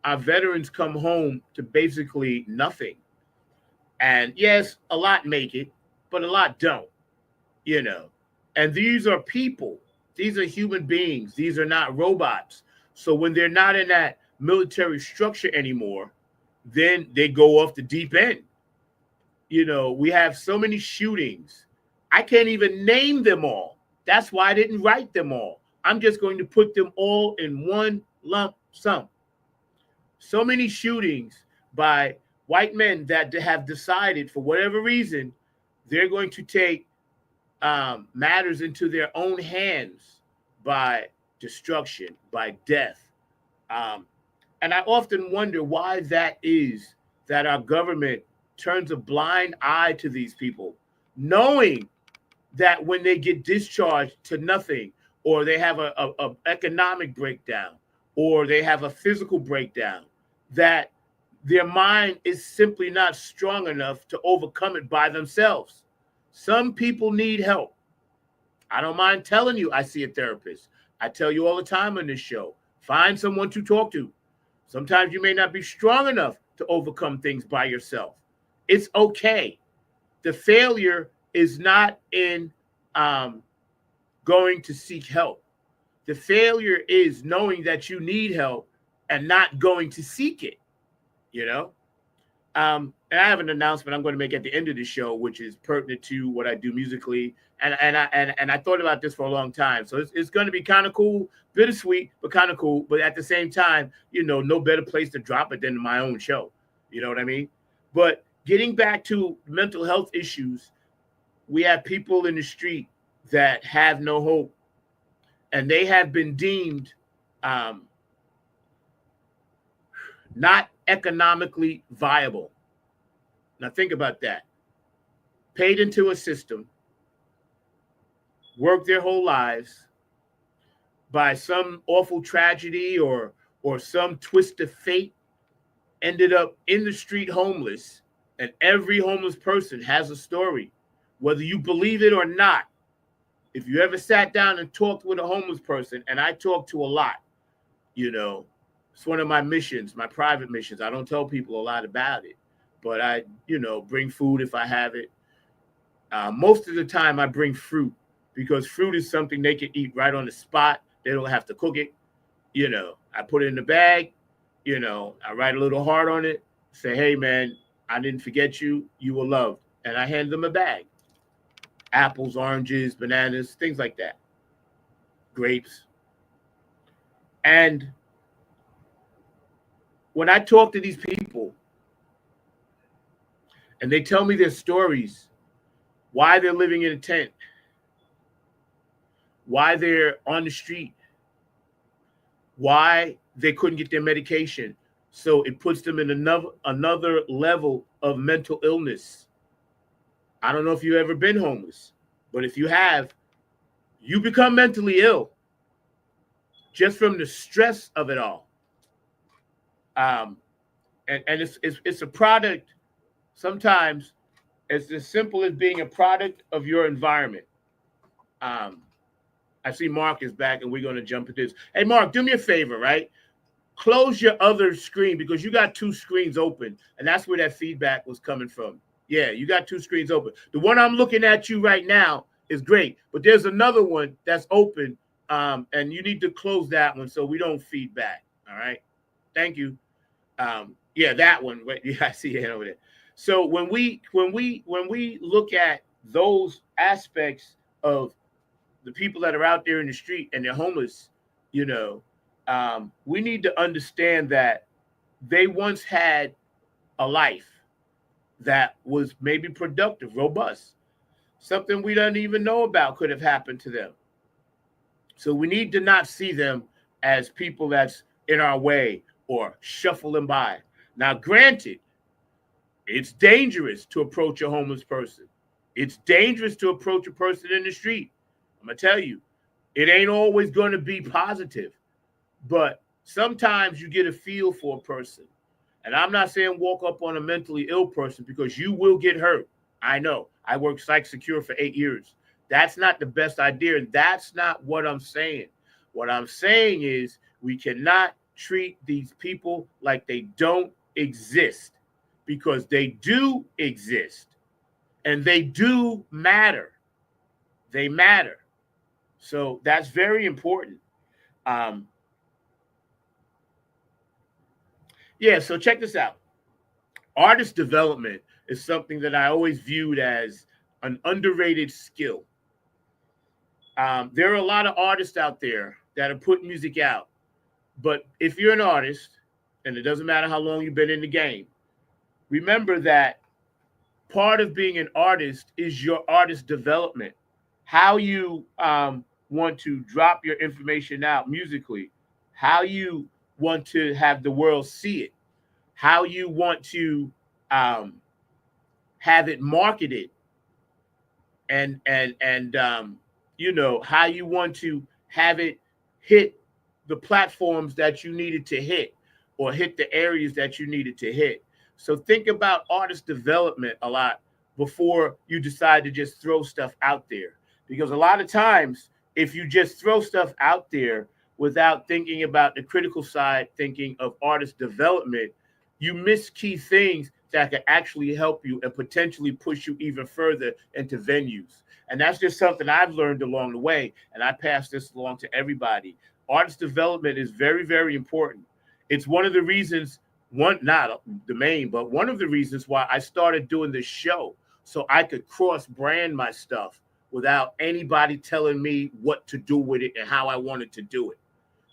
our veterans come home to basically nothing. And yes, a lot make it, but a lot don't, you know. And these are people. These are human beings. These are not robots. So when they're not in that military structure anymore, then they go off the deep end. You know, we have so many shootings. I can't even name them all. That's why I didn't write them all. I'm just going to put them all in one lump sum. So many shootings by white men that have decided, for whatever reason, they're going to take matters into their own hands by destruction, by death. And I often wonder why that is, that our government turns a blind eye to these people, knowing that when they get discharged to nothing, or they have a economic breakdown, or they have a physical breakdown, that their mind is simply not strong enough to overcome it by themselves. Some people need help. I don't mind telling you I see a therapist. I tell you all the time on this show, find someone to talk to. Sometimes you may not be strong enough to overcome things by yourself. It's okay. The failure is not in going to seek help. The failure is knowing that you need help and not going to seek it, you know? And and I have an announcement I'm going to make at the end of the show, which is pertinent to what I do musically. And I thought about this for a long time. So it's going to be kind of cool, bittersweet, but kind of cool. But at the same time, no better place to drop it than my own show. You know what I mean? But getting back to mental health issues, we have people in the street that have no hope, and they have been deemed not economically viable. Now think about that. Paid into a system, worked their whole lives, by some awful tragedy or some twist of fate, ended up in the street homeless. And every homeless person has a story, whether you believe it or not. If you ever sat down and talked with a homeless person, and I talk to a lot, it's one of my missions, my private missions. I don't tell people a lot about it, but I, bring food if I have it. Most of the time I bring fruit, because fruit is something they can eat right on the spot. They don't have to cook it. I put it in the bag, I write a little heart on it, say, hey man, I didn't forget you. You were loved. And I hand them a bag. Apples, oranges, bananas, things like that. Grapes. And when I talk to these people and they tell me their stories, why they're living in a tent, why they're on the street, why they couldn't get their medication, so it puts them in another level of mental illness. I don't know if you've ever been homeless, but if you have, you become mentally ill just from the stress of it all. And it's a product. Sometimes it's as simple as being a product of your environment. I see Mark is back, and we're going to jump at this. Hey, Mark, do me a favor, right? Close your other screen, because you got two screens open, and that's where that feedback was coming from. Yeah, you got two screens open. The one I'm looking at you right now is great, but there's another one that's open, and you need to close that one so we don't feedback. All right? Thank you. Yeah, that one. Yeah, I see it over there. So when we look at those aspects of the people that are out there in the street and they're homeless, we need to understand that they once had a life that was maybe productive, robust. Something we don't even know about could have happened to them. So we need to not see them as people that's in our way or shuffling by. Now, granted, it's dangerous to approach a homeless person. It's dangerous to approach a person in the street. I'm going to tell you, it ain't always going to be positive, but sometimes you get a feel for a person. And I'm not saying walk up on a mentally ill person, because you will get hurt. I know. I worked psych secure for 8 years. That's not the best idea. And that's not what I'm saying. What I'm saying is we cannot treat these people like they don't exist, because they do exist and they do matter. They matter. So that's very important. Yeah, so check this out. Artist development is something that I always viewed as an underrated skill. There are a lot of artists out there that are putting music out. But if you're an artist, and it doesn't matter how long you've been in the game, remember that part of being an artist is your artist development. How you want to drop your information out musically, how you want to have the world see it, how you want to have it marketed, and how you want to have it hit the platforms that you needed to hit, or hit the areas that you needed to hit. So think about artist development a lot before you decide to just throw stuff out there. Because a lot of times, if you just throw stuff out there without thinking about the critical side, thinking of artist development, you miss key things that can actually help you and potentially push you even further into venues. And that's just something I've learned along the way. And I pass this along to everybody. Artist development is very, very important. It's one of the reasons not the main, but one of the reasons why I started doing this show, so I could cross brand my stuff without anybody telling me what to do with it and how I wanted to do it.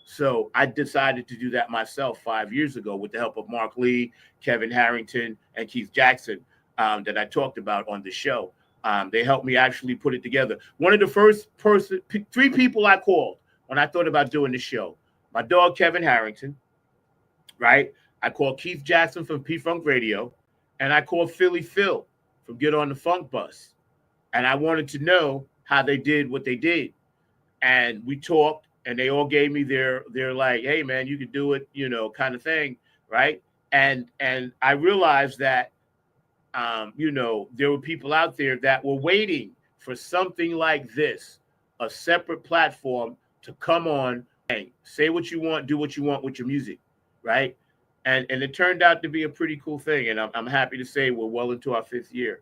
So I decided to do that myself 5 years ago with the help of Mark Lee, Kevin Harrington, and Keith Jackson, that I talked about on the show. They helped me actually put it together. One of the first three people I called when I thought about doing the show, my dog Kevin Harrington, right? I called Keith Jackson from P-Funk Radio, and I called Philly Phil from Get on the Funk Bus. And I wanted to know how they did what they did. And we talked, and they all gave me their like, hey man, you could do it, kind of thing, right? And I realized that there were people out there that were waiting for something like this, a separate platform to come on and say what you want, do what you want with your music, right? And it turned out to be a pretty cool thing. And I'm happy to say we're well into our 5th year.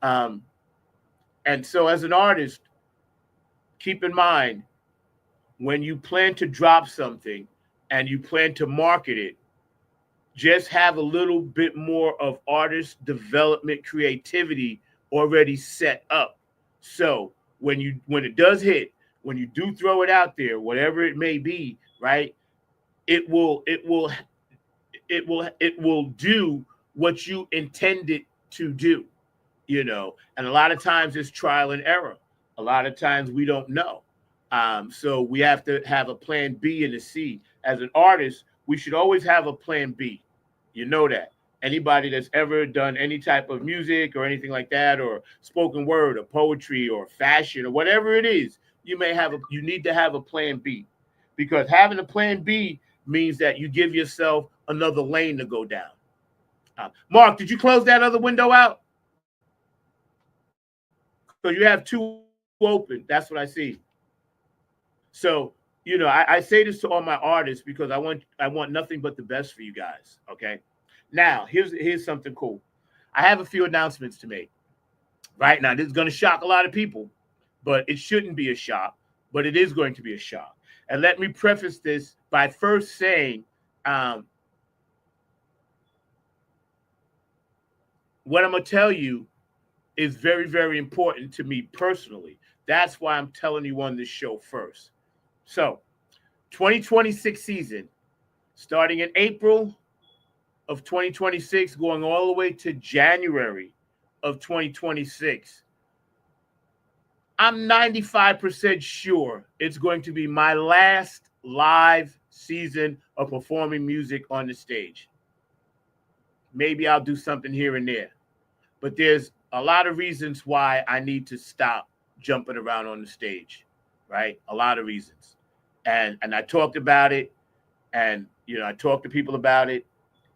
And so as an artist, keep in mind, when you plan to drop something and you plan to market it, just have a little bit more of artist development creativity already set up. So when it does hit, when you do throw it out there, whatever it may be, right, it will do what you intended to do, and a lot of times it's trial and error. A lot of times we don't know. So we have to have a plan B and a C. As an artist, we should always have a plan B. You know that. Anybody that's ever done any type of music or anything like that, or spoken word or poetry or fashion or whatever it is, you need to have a plan B, because having a plan B means that you give yourself another lane to go down. Mark, did you close that other window out? So you have 2 open. That's what I see. So, I say this to all my artists because I want nothing but the best for you guys. Okay. Now, here's something cool. I have a few announcements to make. Right now, this is going to shock a lot of people, but it shouldn't be a shock, but it is going to be a shock. And let me preface this by first saying, what I'm going to tell you is very, very important to me personally. That's why I'm telling you on this show first. So, 2026 season, starting in April of 2026, going all the way to January of 2026. I'm 95% sure it's going to be my last live season of performing music on the stage. Maybe I'll do something here and there, but there's a lot of reasons why I need to stop jumping around on the stage, right? A lot of reasons. And I talked about it, and, I talked to people about it.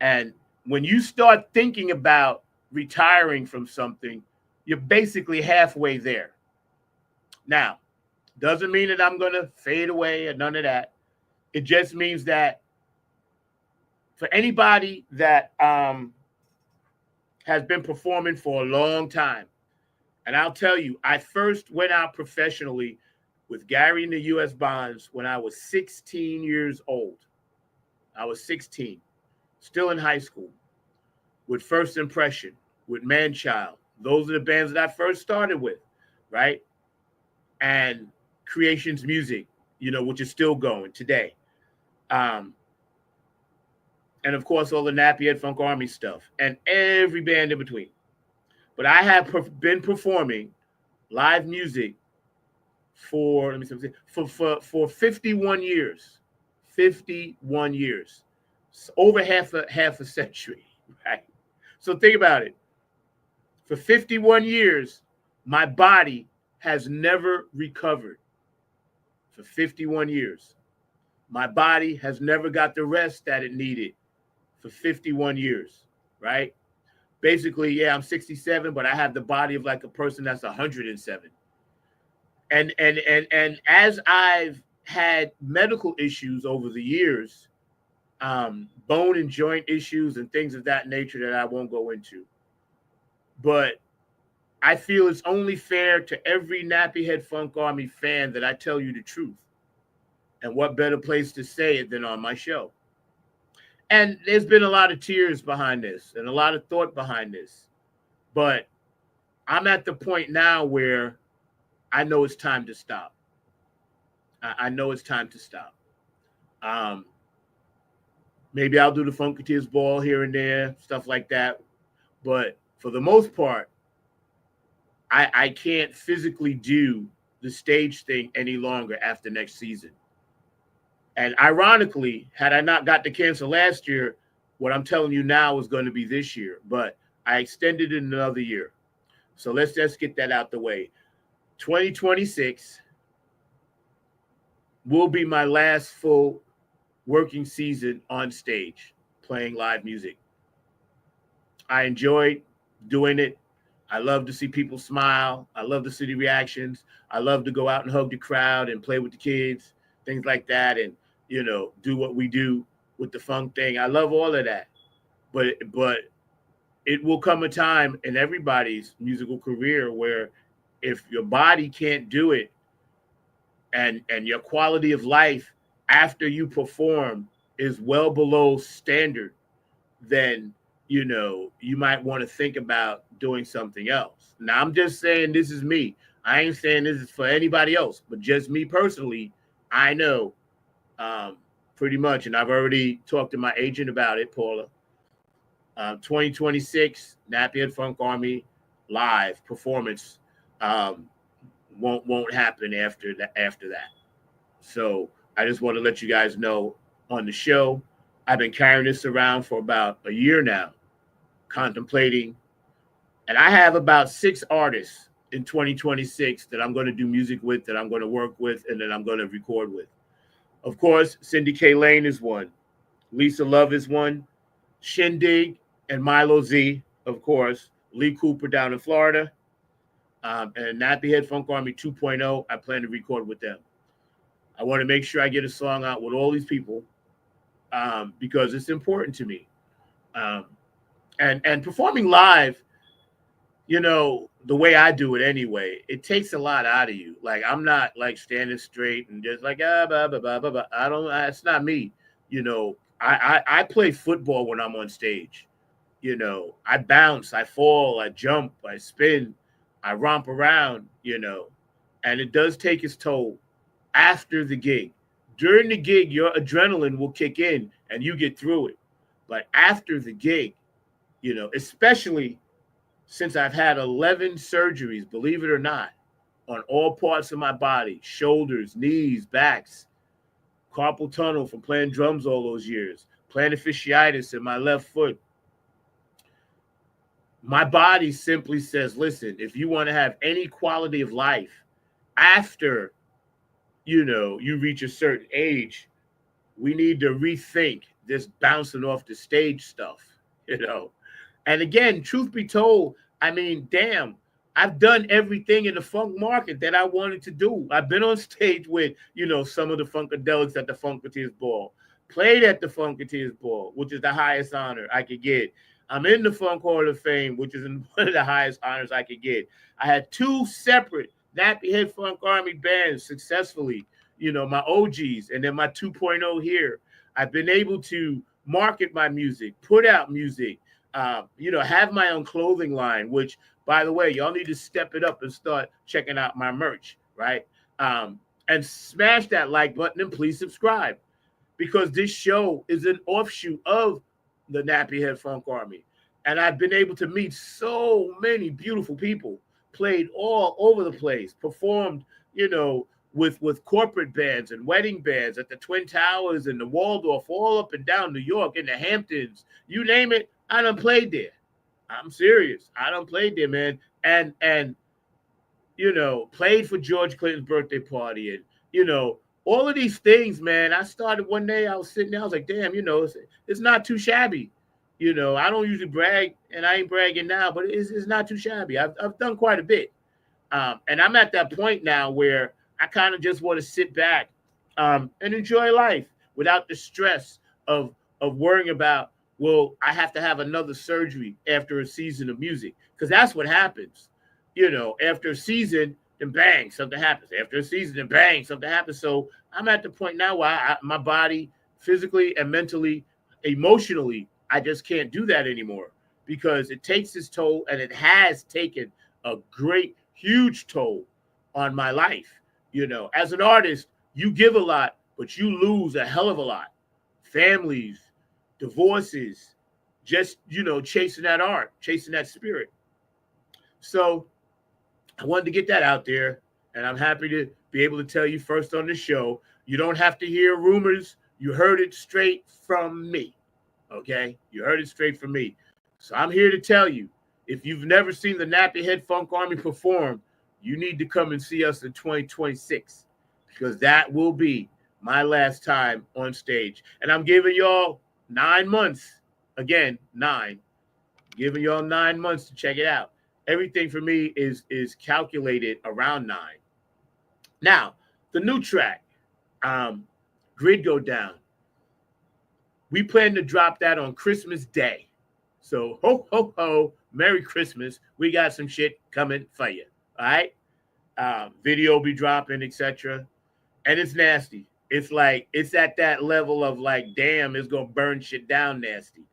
And when you start thinking about retiring from something, you're basically halfway there. Now, doesn't mean that I'm going to fade away or none of that. It just means that for anybody that has been performing for a long time, and I'll tell you, I first went out professionally with Gary and the U.S. Bonds when I was 16 years old. I was 16, still in high school, with First Impression, with Manchild. Those are the bands that I first started with, right? And Creations Music, which is still going today. And of course, all the Nappy Head Funk Army stuff and every band in between. But I have been performing live music for 51 years. 51 years. So over half a century, right? So think about it. For 51 years, my body has never recovered. For 51 years. My body has never got the rest that it needed for 51 years, right? Basically, yeah, I'm 67, but I have the body of like a person that's 107. And as I've had medical issues over the years, bone and joint issues and things of that nature that I won't go into, but I feel it's only fair to every Nappy Head Funk Army fan that I tell you the truth. And what better place to say it than on my show? And there's been a lot of tears behind this and a lot of thought behind this. But I'm at the point now where I know it's time to stop. I know it's time to stop. Um, Maybe I'll do the Funketeers ball here and there, stuff like that. But for the most part, I can't physically do the stage thing any longer after next season. And ironically, had I not got the cancer last year, what I'm telling you now is going to be this year. But I extended it another year. So let's just get that out the way. 2026 will be my last full working season on stage playing live music. I enjoyed doing it. I love to see people smile. I love to see the reactions. I love to go out and hug the crowd and play with the kids, things like that, and do what we do with the funk thing. I love all of that. But it will come a time in everybody's musical career where if your body can't do it and your quality of life after you perform is well below standard, then you might want to think about doing something else. Now, I'm just saying this is me. I ain't saying this is for anybody else, but just me personally, I know pretty much, and I've already talked to my agent about it, Paula. 2026 Nappy Funk Army live performance won't happen after that. So I just want to let you guys know on the show. I've been carrying this around for about a year now, contemplating, and I have about 6 artists in 2026 that I'm going to do music with, that I'm going to work with, and that I'm going to record with. Of course, Cindy K. Lane is one. Lisa Love is one. Shindig and Milo Z, of course. Lee Cooper down in Florida. And Nappy Head Funk Army 2.0, I plan to record with them. I want to make sure I get a song out with all these people because it's important to me. And performing live, the way I do it anyway, it takes a lot out of you. Like, I'm not like standing straight and just like, blah, blah, blah, blah, blah. It's not me. I play football when I'm on stage. I bounce, I fall, I jump, I spin, I romp around, and it does take its toll after the gig. During the gig, your adrenaline will kick in and you get through it. But after the gig, especially since I've had 11 surgeries, believe it or not, on all parts of my body, shoulders, knees, backs, carpal tunnel from playing drums all those years, plantar fasciitis in my left foot. My body simply says, listen, if you want to have any quality of life after, you reach a certain age, we need to rethink this bouncing off the stage stuff, And again, truth be told, I mean, damn, I've done everything in the funk market that I wanted to do. I've been on stage with, some of the Funkadelics at the Funketeers Ball, played at the Funketeers Ball, which is the highest honor I could get. I'm in the Funk Hall of Fame, which is one of the highest honors I could get. I had 2 separate Nappy Head Funk Army bands successfully, my OGs, and then my 2.0 here. I've been able to market my music, put out music, have my own clothing line, which, by the way, y'all need to step it up and start checking out my merch, right? And smash that like button and please subscribe, because this show is an offshoot of the Nappy Head Funk Army. And I've been able to meet so many beautiful people, played all over the place, performed, with corporate bands and wedding bands at the Twin Towers and the Waldorf, all up and down New York, in the Hamptons, you name it, I done played there. I'm serious. I done played there, man. And played for George Clinton's birthday party and, all of these things, man. I started one day, I was sitting there, I was like, damn, it's not too shabby. I don't usually brag, and I ain't bragging now, but it's not too shabby. I've done quite a bit. And I'm at that point now where I kind of just want to sit back and enjoy life without the stress of worrying about, well, I have to have another surgery after a season of music, because that's what happens. After a season, then bang, something happens. After a season, then bang, something happens. So I'm at the point now where my body, physically and mentally, emotionally, I just can't do that anymore because it takes its toll, and it has taken a great, huge toll on my life. As an artist, you give a lot, but you lose a hell of a lot. Families, divorces, just, chasing that art, chasing that spirit. So I wanted to get that out there, and I'm happy to be able to tell you first on the show. You don't have to hear rumors. You heard it straight from me. Okay? You heard it straight from me. So I'm here to tell you, if you've never seen the Nappy Head Funk Army perform, you need to come and see us in 2026 because that will be my last time on stage. And I'm giving y'all 9 months. Again, 9. Giving y'all 9 months to check it out. Everything for me is calculated around 9. Now, the new track, Grid Go Down. We plan to drop that on Christmas Day. So, ho, ho, ho, Merry Christmas. We got some shit coming for you. All right? Video will be dropping, etc. And it's nasty. It's like, it's at that level of like, damn, it's going to burn shit down nasty.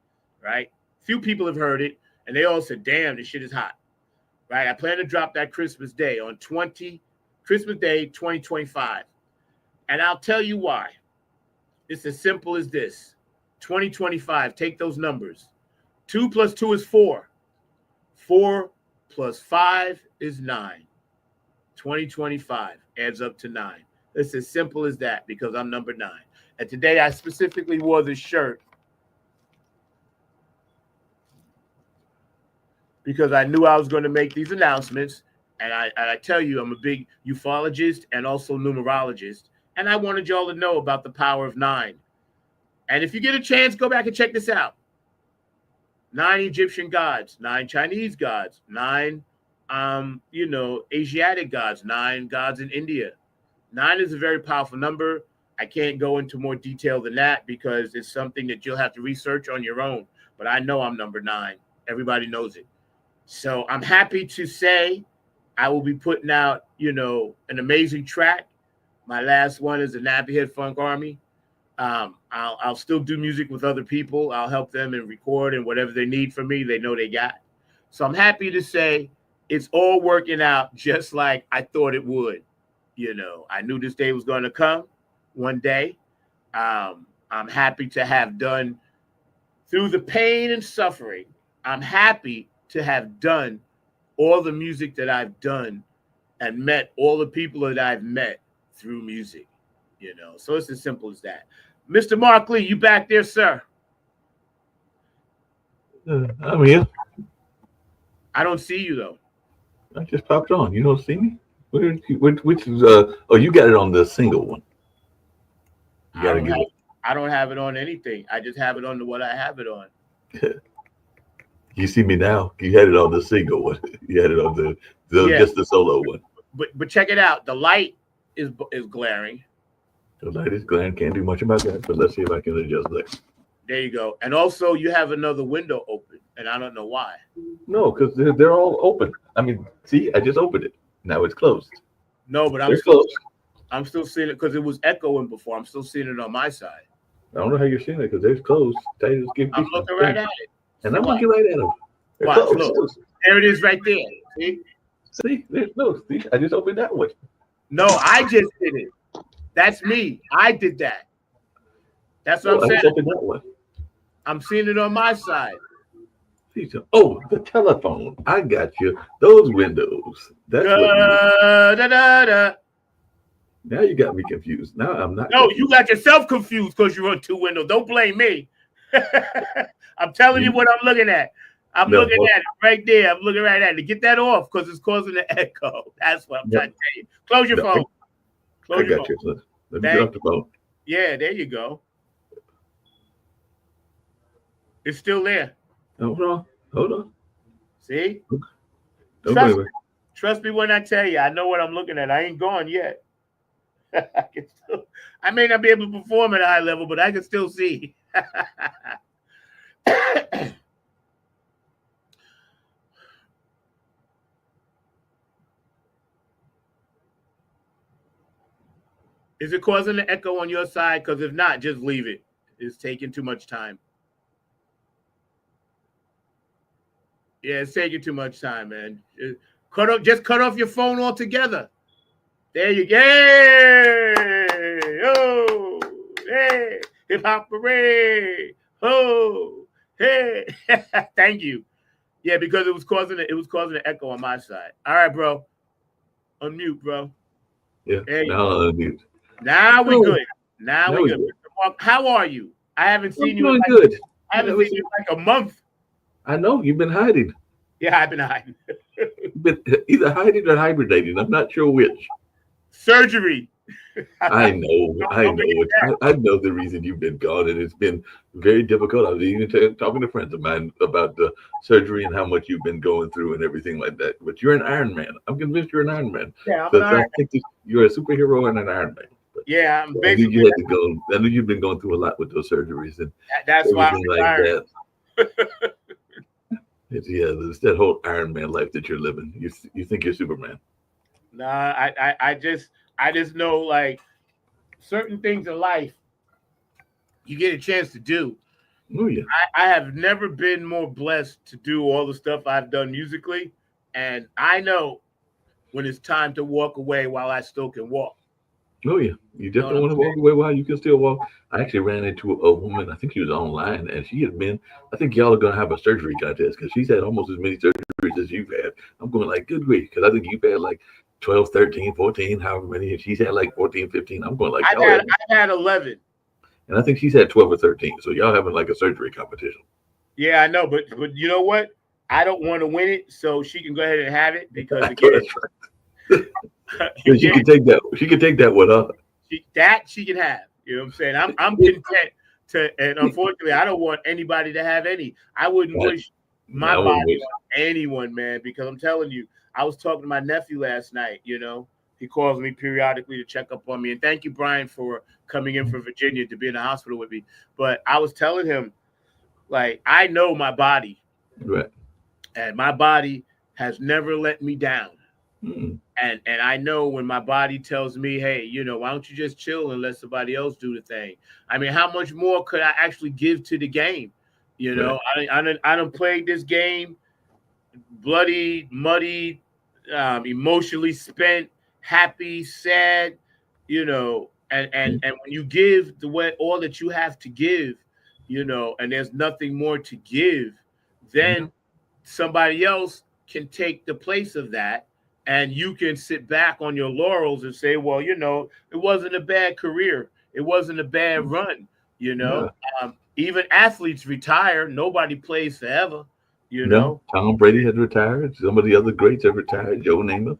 Right? Few people have heard it, and they all said, damn, this shit is hot. Right? I plan to drop that Christmas Day on Christmas Day 2025. And I'll tell you why. It's as simple as this. 2025, take those numbers. 2 plus 2 is 4. 4 plus 5 is 9. 2025 adds up to 9. It's as simple as that because I'm number 9. And today I specifically wore this shirt because I knew I was going to make these announcements. And I tell you, I'm a big ufologist and also numerologist. And I wanted y'all to know about the power of 9. And if you get a chance, go back and check this out. 9 Egyptian gods, 9 Chinese gods, 9, Asiatic gods, 9 gods in India. 9 is a very powerful number. I can't go into more detail than that because it's something that you'll have to research on your own. But I know I'm number 9. Everybody knows it. So I'm happy to say I will be putting out, an amazing track. My last one is the Nappy Head Funk Army. I'll still do music with other people. I'll help them and record and whatever they need from me, they know they got. So I'm happy to say it's all working out just like I thought it would. I knew this day was going to come one day. I'm happy to have done through the pain and suffering. I'm happy to have done all the music that I've done and met all the people that I've met through music. So it's as simple as that. Mr. Mark Lee, you back there, sir? I'm here. I don't see you though. I just popped on. You don't see me? Which is oh, you got it on the single one. You gotta give it. I don't have it on anything. I just have it on what I have it on. You see me now? You had it on the single one. You had it on the just the solo one. But check it out. The light is glaring. The light is glaring. Can't do much about that, but let's see if I can adjust that. There you go. And also, you have another window open, and I don't know why. No, because they're all open. I mean, see, I just opened it. Now it's closed. No, but I'm still seeing it because it was echoing before. I'm still seeing it on my side. I don't know how you're seeing it because they're closed. I'm looking right at it. And I'm looking right at them. Watch, look. There it is right there. See? See, there's no. See, I just opened that one. No, I just did it. That's me. I did that. That's what I'm saying. I opened that one. I'm seeing it on my side. Oh, the telephone. I got you. Those windows. That's Now you got me confused. Now I'm not. No, confused. You got yourself confused because you're on 2 windows. Don't blame me. I'm telling you what I'm looking at. I'm looking at it right there. I'm looking right at it. Get that off because it's causing the echo. That's what I'm trying to tell you. Close your phone. I got you. Son. Let me get off the phone. Yeah, there you go. It's still there. Hold on. See? Trust me when I tell you. I know what I'm looking at. I ain't gone yet. I may not be able to perform at a high level, but I can still see. Is it causing the echo on your side? Because if not, just leave it. It's taking too much time. Yeah, it's taking too much time, man. Just cut off your phone altogether. There you go. Hey, oh, hey, hip hop parade. Oh, hey. Thank you. Yeah, because it was causing an echo on my side. All right, bro. Unmute, bro. Yeah. There you Now go. unmute. Now we Oh, good. Now now we we good. good. Mr. Mark, how are you? I haven't I'm seen you in doing like good. I haven't seen you in like a month. I know you've been hiding. Yeah, I've been hiding. You've been either hiding or hibernating. I'm not sure which. Surgery. I know, I Don't know forget it. that. I know the reason you've been gone, and it's been very difficult. I was even talking to friends of mine about the surgery and how much you've been going through and everything like that. But you're an Iron Man. I'm convinced you're an Iron Man. Yeah, I'm an So I Iron. think that you're a superhero and an Iron Man. But Yeah, I'm I knew basically you had to go. I knew you've been going through a lot with those surgeries and that's why I'm everything like retired. that. It's that whole Iron Man life that you're living. You think you're Superman. Nah, I just know like certain things in life you get a chance to do. Oh yeah. I have never been more blessed to do all the stuff I've done musically, and I know when it's time to walk away while I still can walk. Oh yeah, you You know what definitely I'm want to walk saying? away while you can still walk. I actually ran into a woman. I think she was online, and she had been. I think y'all are gonna have a surgery contest because she's had almost as many surgeries as you've had. I'm going like, good grief, because I think you've had like 12, 13, 14, however many, and she's had like 14, 15. I'm going like y'all have, I've had 11. and I think she's had 12 or 13. So y'all having like a surgery competition. Yeah, I know, but you know what? I don't want to win it, so she can go ahead and have it because I know again, that's right. So she can take that. She can take that one up. she can have. You know what I'm saying? I'm content to, and unfortunately, I don't want anybody to have any. I wouldn't Right. wish my I wouldn't body wish. on anyone, man, because I'm telling you, I was talking to my nephew last night. You know, he calls me periodically to check up on me, and thank you, Brian, for coming in from Virginia to be in the hospital with me. But I was telling him, like, I know my body, Right. and my body has never let me down. Mm. And I know when my body tells me, hey, you know, why don't you just chill and let somebody else do the thing? I mean, how much more could I actually give to the game? You Right. know, I done played this game, bloody, muddy, emotionally spent, happy, sad, you know, and when you give the way all that you have to give, you know, and there's nothing more to give, Yeah. then somebody else can take the place of that, and you can sit back on your laurels and say, well, you know, it wasn't a bad career, it wasn't a bad run, you know. No. Even athletes retire, nobody plays forever, you No, know. Tom Brady has retired. Some of the other greats have retired. Joe Namath,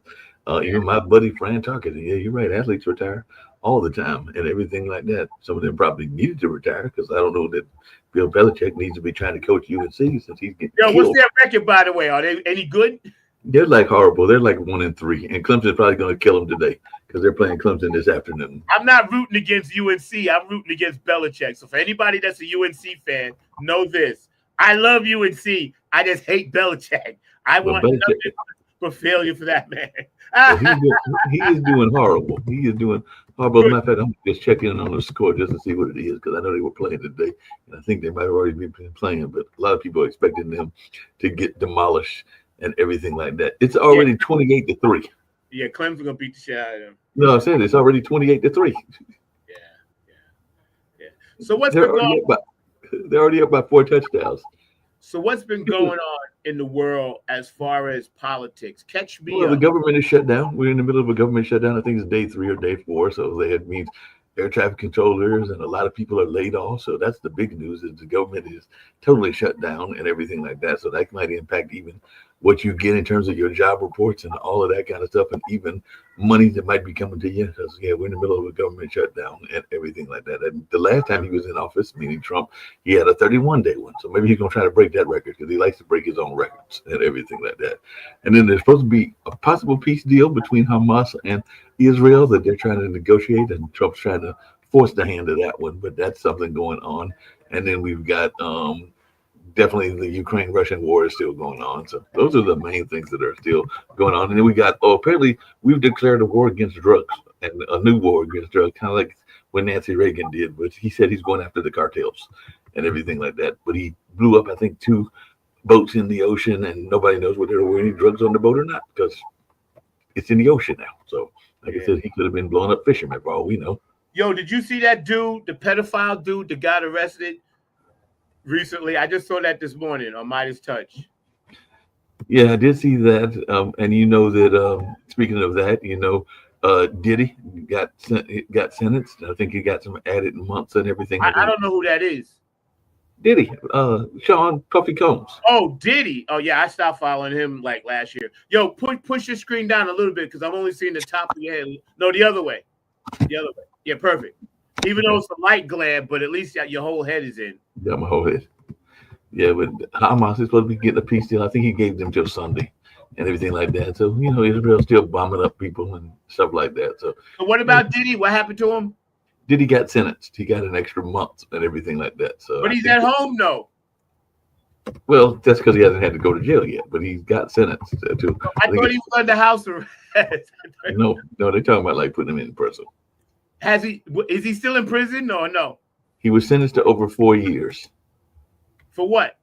Yeah, even my buddy Fran Tarkenton. Yeah, you're right. Athletes retire all the time and everything like that. Some of them probably needed to retire because I don't know that Bill Belichick needs to be trying to coach UNC since he's getting yo, what's killed. their record, by the way? Are they any good? They're like horrible. They're like 1-3, and Clemson's probably going to kill them today because they're playing Clemson this afternoon. I'm not rooting against UNC. I'm rooting against Belichick. So for anybody that's a UNC fan, know this: I love UNC. I just hate Belichick. I But want Belichick, nothing but failure for that man. well, he is doing horrible. He is doing horrible. Matter of fact, I'm just checking on the score just to see what it is because I know they were playing today, and I think they might have already been playing. But a lot of people are expecting them to get demolished and everything like that. It's already 28-3. Yeah, Clemson gonna beat the shit out of them. No, I said it's already 28-3. Yeah, yeah. So what's They're been already going? up by they're already up by 4 touchdowns. So what's been going on in the world as far as politics? Catch me Well, the up. government is shut down. We're in the middle of a government shutdown. I think it's day 3 or day 4. So that means air traffic controllers and a lot of people are laid off. So that's the big news is the government is totally shut down and everything like that. So that might impact even what you get in terms of your job reports and all of that kind of stuff, and even money that might be coming to you. Because we're in the middle of a government shutdown and everything like that. And the last time he was in office, meaning Trump, he had a 31-day one. So maybe he's gonna try to break that record because he likes to break his own records and everything like that. And then there's supposed to be a possible peace deal between Hamas and Israel that they're trying to negotiate, and Trump's trying to force the hand of that one. But that's something going on. And then we've got definitely the Ukraine-Russian war is still going on. So those are the main things that are still going on. And then we got, apparently we've declared a war against drugs and a new war against drugs, kind of like what Nancy Reagan did. But he said he's going after the cartels and everything like that. But he blew up, I think, 2 boats in the ocean, and nobody knows whether there were any drugs on the boat or not because it's in the ocean now. So, like I said, he could have been blowing up fishermen for all we know. Yo, did you see that dude, the pedophile dude that got arrested recently? I just saw that this morning on Midas Touch. Yeah, I did see that, and you know that. Speaking of that, Diddy got sentenced. I think he got some added months and everything. I don't know who that is. Diddy, Sean Puffy Combs. Oh, Diddy. Oh yeah, I stopped following him like last year. Yo, push your screen down a little bit because I'm only seeing the top of your head. No, the other way. The other way. Yeah, perfect. Even though it's a light glare, but at least your whole head is in. Yeah, my whole head. Yeah, but Hamas is supposed to be getting a peace deal. I think he gave them till Sunday and everything like that. So, Israel's still bombing up people and stuff like that. So what about Diddy? What happened to him? Diddy got sentenced. He got an extra month and everything like that. So, but he's at home, though. Well, that's because he hasn't had to go to jail yet, but he's got sentenced too. I thought he was under house arrest. No, they're talking about like putting him in prison. Is he still in prison or no? He was sentenced to over 4 years. For what?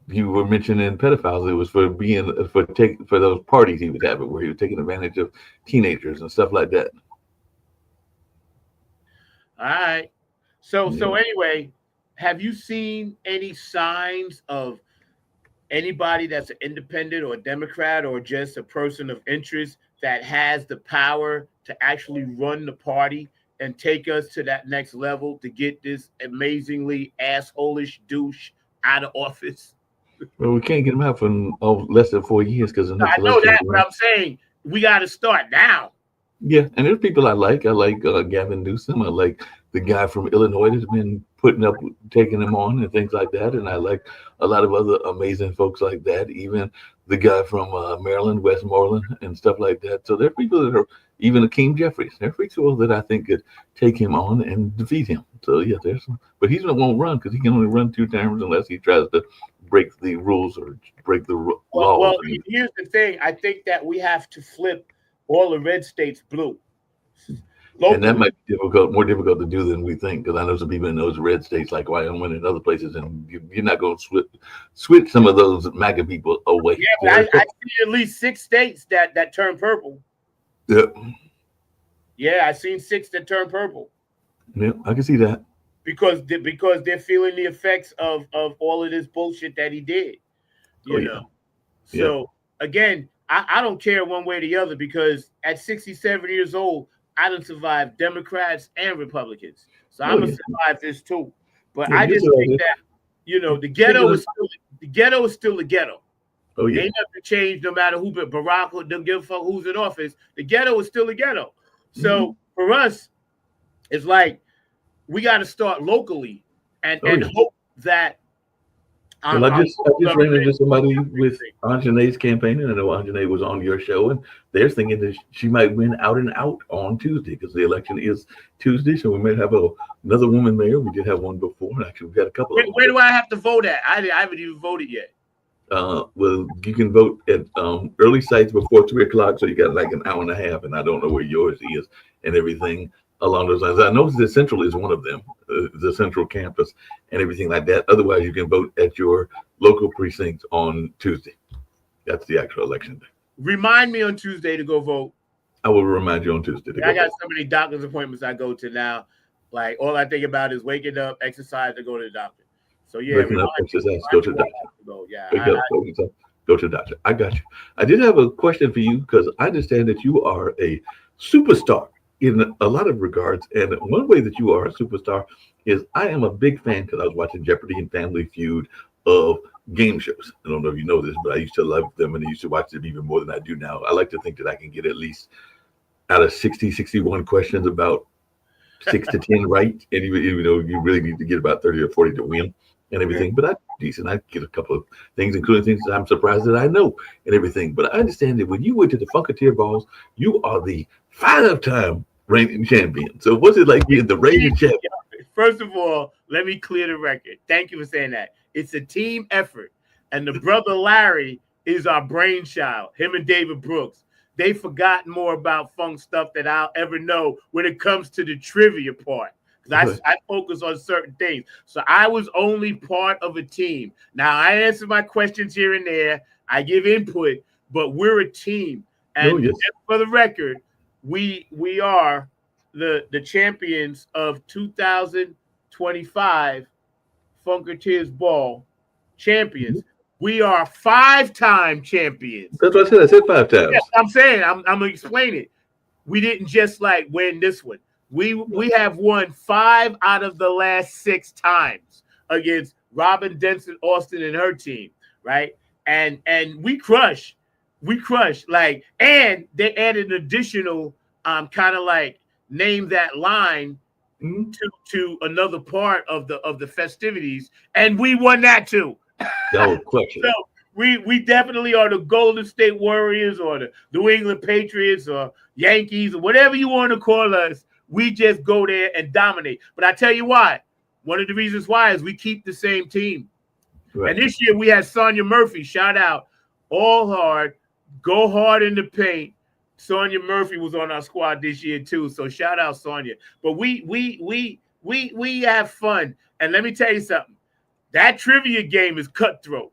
You were mentioning pedophiles. It was for those parties he was having where he was taking advantage of teenagers and stuff like that. All right. So anyway, have you seen any signs of anybody that's an independent or a Democrat or just a person of interest that has the power to actually run the party and take us to that next level to get this amazingly asshole-ish douche out of office? Well, we can't get him out for less than 4 years because I know that, but I'm saying we got to start now. Yeah, and there's people I like. I like Gavin Newsom. I like the guy from Illinois that's been taking him on and things like that. And I like a lot of other amazing folks like that. Even the guy from Maryland, Westmoreland, and stuff like that. So there are people that are, even Akeem Jeffries. There are people that I think could take him on and defeat him. So yeah, but he won't run because he can only run 2 terms unless he tries to break the rules or break the laws. Well, here's the thing. I think that we have to flip all the red states blue. Locally. And that might be more difficult to do than we think, because I know some people in those red states like Wyoming and other places, and you're not going to switch some of those MAGA people away. Yeah, but I see at least 6 states that turn purple. Yeah. Yeah, I've seen 6 that turn purple. Yeah, I can see that. Because they're feeling the effects of all of this bullshit that he did. You know. So again, I don't care one way or the other, because at 67 years old, I done survived Democrats and Republicans. So I'm gonna survive this too. But I just think that, the ghetto is still the ghetto. Oh yeah. Ain't nothing changed no matter who, but Barack don't give a fuck who's in office. The ghetto is still the ghetto. So for us, it's like we got to start locally and hope that. Well, I just ran into somebody with Anjane's campaign, and I know Anjane was on your show, and they're thinking that she might win out and out on Tuesday because the election is Tuesday, so we might have another woman mayor. We did have one before, and actually we had a couple of them. Where do I have to vote at? I haven't even voted yet. Well, you can vote at early sites before 3 o'clock, so you got like an hour and a half, and I don't know where yours is and everything along those lines. I know the Central is one of them, the Central campus and everything like that. Otherwise, you can vote at your local precinct on Tuesday. That's the actual election day. Remind me on Tuesday to go vote. I will remind you on Tuesday. I got so many doctor's appointments I go to now. Like, all I think about is waking up, exercise, to go to the doctor. So yeah, waking up, exercise, go to the doctor. Go to the doctor. I got you. I did have a question for you because I understand that you are a superstar in a lot of regards, and one way that you are a superstar is I am a big fan, because I was watching Jeopardy and Family Feud, of game shows. I don't know if you know this, but I used to love them, and I used to watch them even more than I do now. I like to think that I can get at least out of 61 questions about 6 to 10 right, and even though you really need to get about 30 or 40 to win and everything, but I'm decent. I get a couple of things, including things that I'm surprised that I know and everything. But I understand that when you went to the Funketeer Balls, you are the 5-time reigning champion. So what's it like being the reigning champion? First of all, let me clear the record. Thank you for saying that. It's a team effort. And the brother Larry is our brainchild, him and David Brooks. They forgot more about funk stuff than I'll ever know when it comes to the trivia part. because I focus on certain things. So I was only part of a team. Now I answer my questions here and there. I give input, but we're a team. And just for the record, we are the champions of 2025 Funketeers Ball champions. We are 5-time champions. That's what I said. I said 5 times. Yeah, I'm saying, I'm gonna explain it. We didn't just like win this one. We have won 5 out of the last 6 times against Robin Denson Austin and her team, right? And we crush. Like, and they added an additional kind of like name that line to another part of the festivities, and we won that too. No question. So we definitely are the Golden State Warriors or the New England Patriots or Yankees or whatever you want to call us. We just go there and dominate. But I tell you why. One of the reasons why is we keep the same team. Right. And this year we had Sonia Murphy. Shout out. All hard. Go hard in the paint. Sonia Murphy was on our squad this year too. So shout out Sonia. But we have fun. And let me tell you something. That trivia game is cutthroat.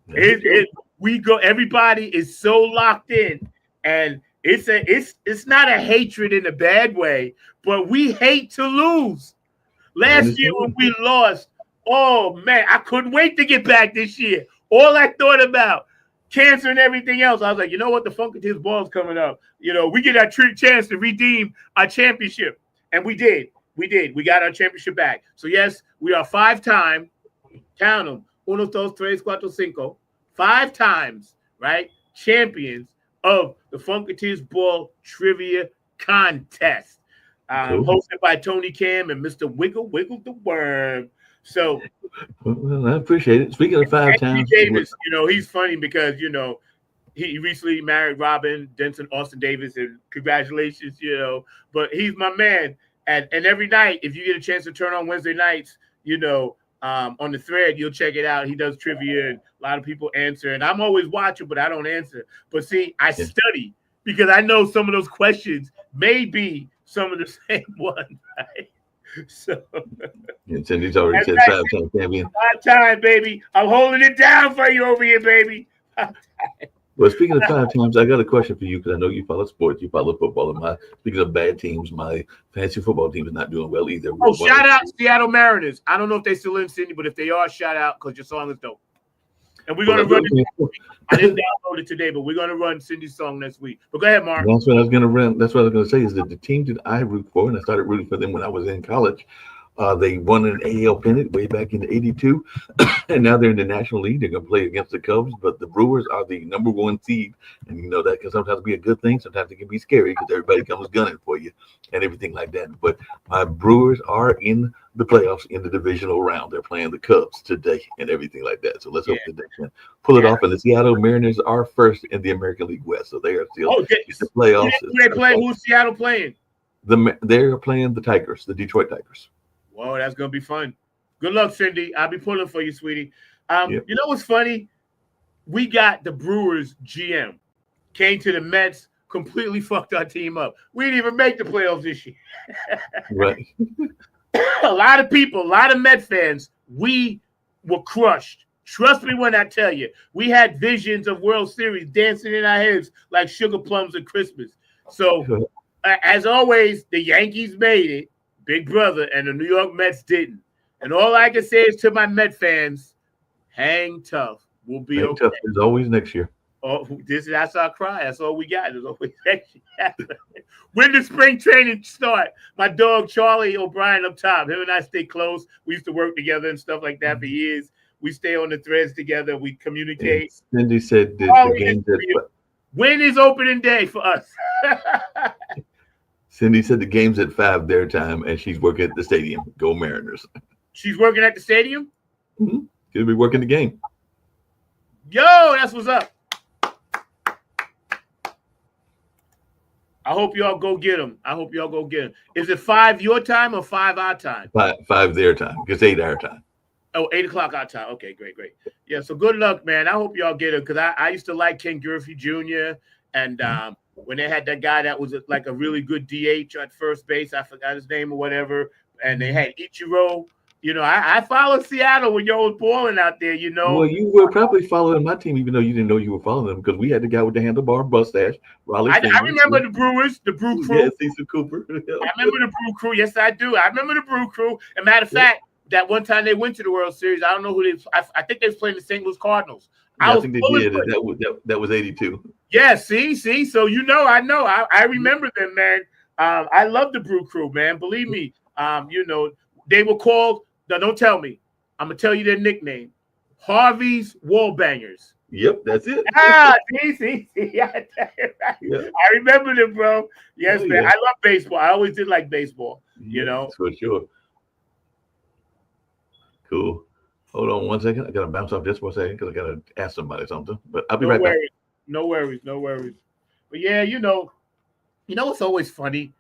We go. Everybody is so locked in, and it's not a hatred in a bad way, but we hate to lose. Last year when we lost, oh man, I couldn't wait to get back this year. All I thought about, cancer and everything else. I was like, you know what, the Funketeers Ball's coming up. You know, we get our chance to redeem our championship, and we did. We got our championship back. So yes, we are 5-time. Count them. 1, 2, 3, 4, 5. 5 times, right? Champions of the Funketeers Ball Trivia Contest. Hosted by Tony Cam and Mr. Wiggle the Worm. So, well, I appreciate it. Speaking of 5 times, Davis, you know, he's funny because, you know, he recently married Robin Denson Austin Davis, and congratulations, you know, but he's my man. And every night, if you get a chance to turn on Wednesday nights, you know, on the thread, you'll check it out. He does trivia, and a lot of people answer. And I'm always watching, but I don't answer. But see, I study because I know some of those questions may be some of the same ones, right? So, and Cindy's already said 5-time champion. 5-time, baby. I'm holding it down for you over here, baby. Well, speaking of 5 times, I got a question for you because I know you follow sports, you follow football. And speaking of bad teams, my fantasy football team is not doing well either. Oh, shout out Seattle Mariners. I don't know if they're still in Sydney, but if they are, shout out because your song is dope. And we're going to run it. I didn't download it today, but we're going to run Cindy's song next week. But go ahead, Mark. That's what I was going to run. That's what I was going to say is that the team that I root for, and I started rooting for them when I was in college, they won an AL pennant way back in '82, and now they're in the National League. They're going to play against the Cubs, but the Brewers are the number 1 seed, and you know that can sometimes be a good thing. Sometimes it can be scary because everybody comes gunning for you and everything like that. But my Brewers are in the playoffs in the divisional round. They're playing the Cubs today and everything like that. So let's hope that they can pull it off. And the Seattle Mariners are first in the American League West, so they are still in the playoffs. Who's Seattle playing? They're playing the Tigers, the Detroit Tigers. Whoa, that's going to be fun. Good luck, Cindy. I'll be pulling for you, sweetie. You know what's funny? We got the Brewers GM. Came to the Mets, completely fucked our team up. We didn't even make the playoffs this year. Right. A lot of people, a lot of Met fans, we were crushed. Trust me when I tell you. We had visions of World Series dancing in our heads like sugar plums at Christmas. So, as always, the Yankees made it. Big brother, and the New York Mets didn't. And all I can say is to my Met fans, hang tough. We'll be okay. Tough as always next year. Oh, that's our cry. That's all we got. It's always next year. When does spring training start? My dog Charlie O'Brien up top. Him and I stay close. We used to work together and stuff like that for years. We stay on the threads together. We communicate. And Cindy said the game when is opening day for us? Cindy said the game's at 5 their time, and she's working at the stadium. Go Mariners. She's working at the stadium? Mm-hmm. She'll be working the game. Yo, that's what's up. I hope y'all go get them. Is it 5 your time or 5 our time? 5 their time. It's 8 our time. Oh, 8 o'clock our time. Okay, great. Yeah, so good luck, man. I hope y'all get them because I used to like Ken Griffey Jr. and when they had that guy that was like a really good DH at first base, I forgot his name or whatever. and they had Ichiro. You know, I followed Seattle when y'all was balling out there. You know, Well, you were probably following my team, even though you didn't know you were following them, because we had the guy with the handlebar mustache, Raleigh I Freeman. remember the Brewers, the Brew Crew. Yeah, Cecil Cooper. I remember the Brew Crew. Yes, I do. I remember the Brew Crew. And matter of fact, that one time they went to the World Series, I don't know who they. I think they was playing the St. Louis Cardinals. Yeah, I think they did. That was 82. Yeah, see. So I know. I remember them, man. I love the Brew Crew, man. Believe me. You know, they were called. No, don't tell me. I'm gonna tell you their nickname. Harvey's Wall Bangers. Yep, that's it. See. Yeah, yeah. I remember them, bro. Yes, man. Yeah. I love baseball. I always did like baseball. You know, for sure. Cool. Hold on 1 second. I gotta bounce off this for a second because I gotta ask somebody something. But I'll be right back. No worries. But yeah, you know, it's always funny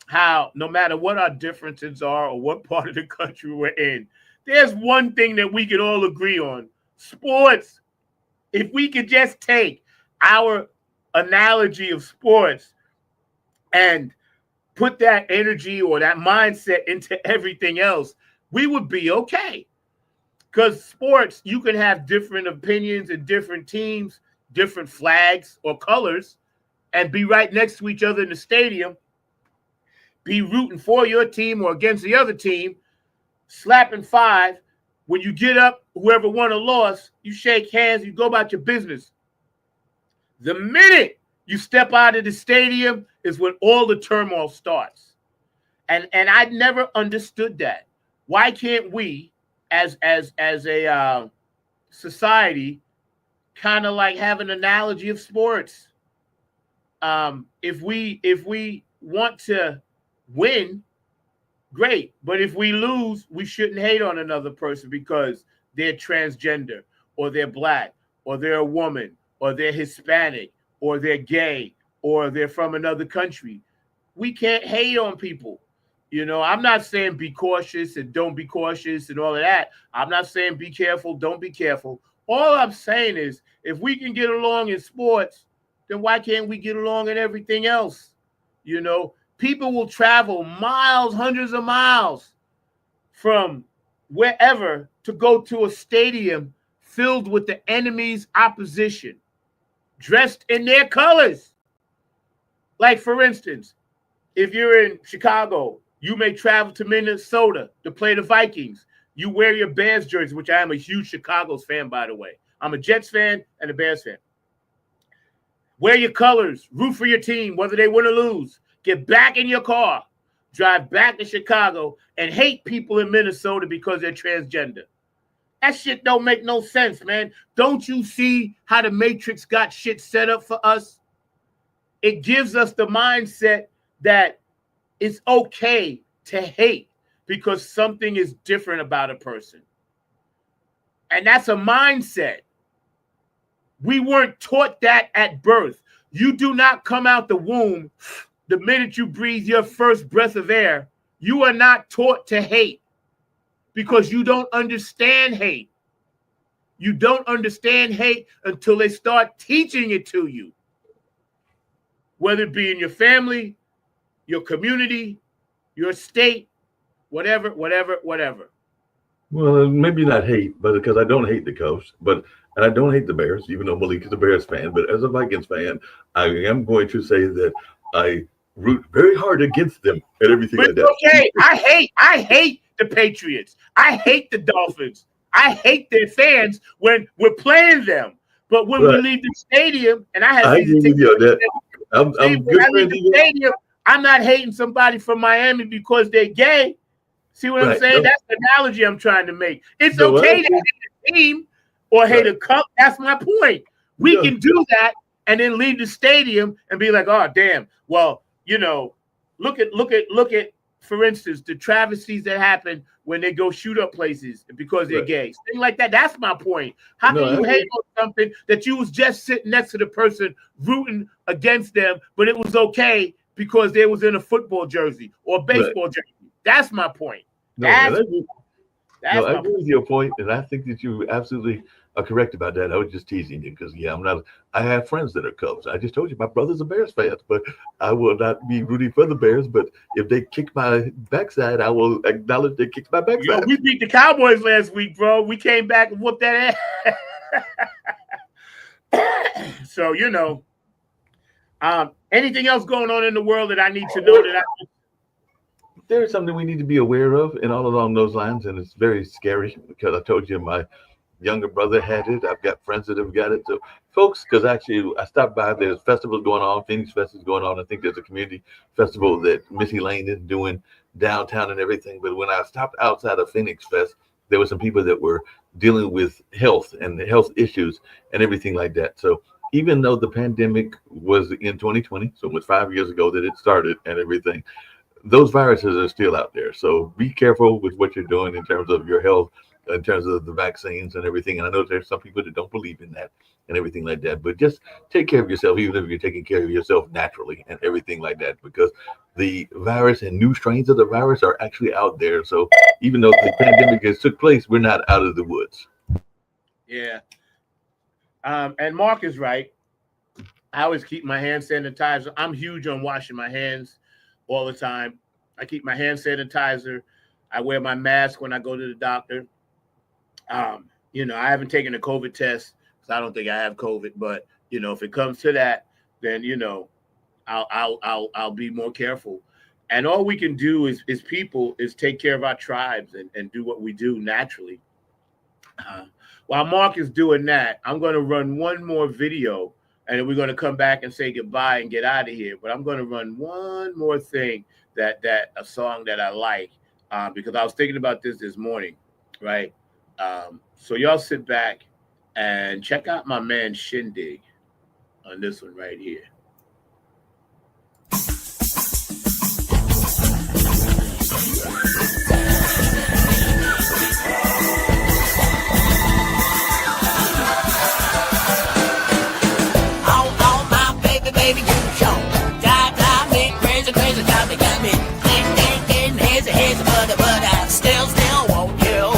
how no matter what our differences are or what part of the country we're in, there's one thing that we can all agree on: sports. If we could just take our analogy of sports and put that energy or that mindset into everything else, we would be okay. Because sports, you can have different opinions and different teams, different flags or colors, and be right next to each other in the stadium, be rooting for your team or against the other team, slapping five. When you get up, whoever won or lost, you shake hands, you go about your business. The minute you step out of the stadium is when all the turmoil starts. And I never understood that. Why can't we, as a society, kind of like have an analogy of sports? If we want to win, great. But if we lose, we shouldn't hate on another person because they're transgender or they're black or they're a woman or they're Hispanic or they're gay or they're from another country. We can't hate on people. You know, I'm not saying be cautious and don't be cautious and all of that. I'm not saying be careful, don't be careful. All I'm saying is if we can get along in sports, then why can't we get along in everything else? You know, people will travel miles, hundreds of miles from wherever to go to a stadium filled with the enemy's opposition, dressed in their colors. Like, for instance, if you're in Chicago, you may travel to Minnesota to play the Vikings. You wear your Bears jersey, which I am a huge Chicago fan, by the way. I'm a Jets fan and a Bears fan. Wear your colors, root for your team, whether they win or lose. Get back in your car, drive back to Chicago, and hate people in Minnesota because they're transgender. That shit don't make no sense, man. Don't you see how the Matrix got shit set up for us? It gives us the mindset that it's okay to hate because something is different about a person. And that's a mindset. We weren't taught that at birth. You do not come out the womb the minute you breathe your first breath of air. You are not taught to hate because you don't understand hate. You don't understand hate until they start teaching it to you. Whether it be in your family, your community, your state, whatever. Well, maybe not hate, but because I don't hate the Cubs, and I don't hate the Bears, even though Malik is a Bears fan. But as a Vikings fan, I am going to say that I root very hard against them and everything like that. Okay, I hate the Patriots. I hate the Dolphins. I hate their fans when we're playing them. But when we leave the stadium, and I agree with you on that. I'm good friends. Stadium, I'm not hating somebody from Miami because they're gay. See what I'm saying? That's the analogy I'm trying to make. It's okay to hate a team or hate a cup. That's my point. We can do that and then leave the stadium and be like, oh, damn. Well, you know, look at, for instance, the travesties that happen when they go shoot up places because they're gay. Things like that. That's my point. How can you hate on something that you was just sitting next to the person rooting against them, but it was okay because they was in a football jersey or a baseball jersey? That's my point. That's No, That's I my agree with your point, and I think that you absolutely are correct about that. I was just teasing you because, yeah, I'm not. I have friends that are Cubs. I just told you my brother's a Bears fan, but I will not be rooting for the Bears. But if they kick my backside, I will acknowledge they kicked my Yo, backside. we beat the Cowboys last week, bro. We came back and whooped that ass. So, anything else going on in the world that I need to know that There's something we need to be aware of, and all along those lines, and it's very scary because I told you my younger brother had it. I've got friends that have got it. So, folks, because actually I stopped by, there's festivals going on. Phoenix Fest is going on. I think there's a community festival that Missy Lane is doing downtown and everything. But when I stopped outside of Phoenix Fest, there were some people that were dealing with health and health issues and everything like that. So even though the pandemic was in 2020, so it was 5 years ago that it started and everything, those viruses are still out there. So be careful with what you're doing in terms of your health, in terms of the vaccines and everything. And I know there's some people that don't believe in that and everything like that, but just take care of yourself, even if you're taking care of yourself naturally and everything like that, because the virus and new strains of the virus are actually out there. So even though the pandemic has took place, we're not out of the woods. Yeah. And Mark is right. I always keep my hand sanitizer. I'm huge on washing my hands all the time. I keep my hand sanitizer. I wear my mask when I go to the doctor. I haven't taken a COVID test because I don't think I have COVID. But if it comes to that, then I'll be more careful. And all we can do is take care of our tribes and do what we do naturally. While Mark is doing that, I'm going to run one more video, and then we're going to come back and say goodbye and get out of here. But I'm going to run one more thing that a song that I like, because I was thinking about this morning, right? So y'all sit back and check out my man Shindig on this one right here. Baby, you show. Drive me crazy, got me. Getting hazy, but I still want you.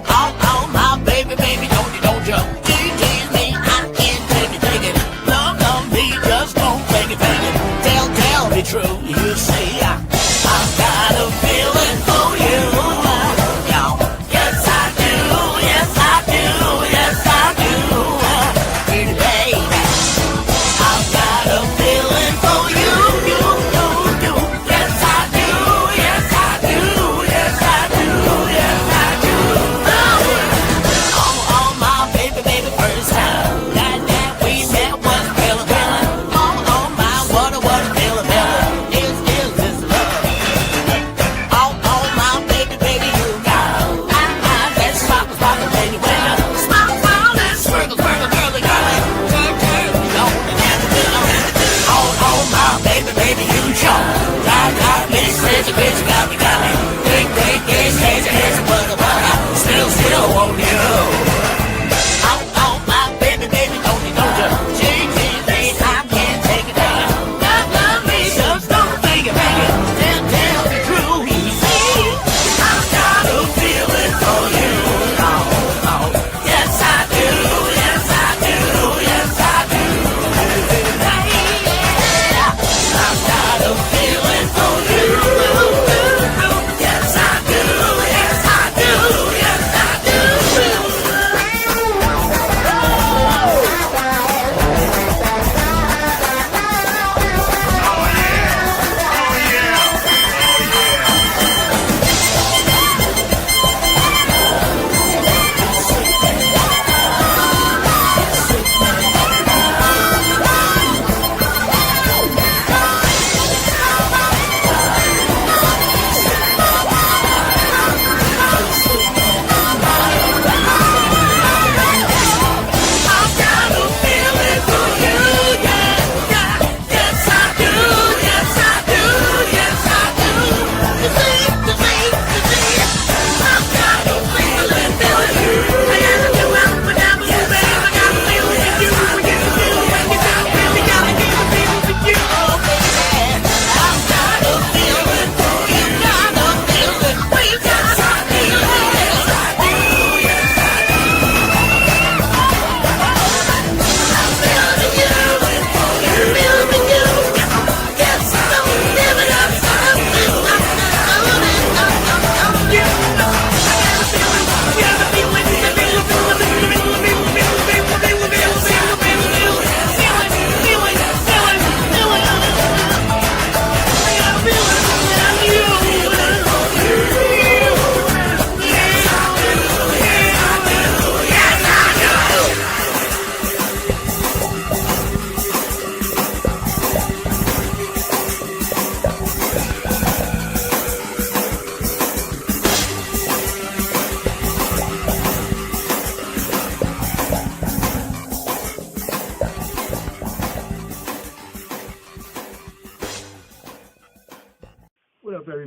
Oh, my baby, don't you? Tease me, I can't take it. Love me.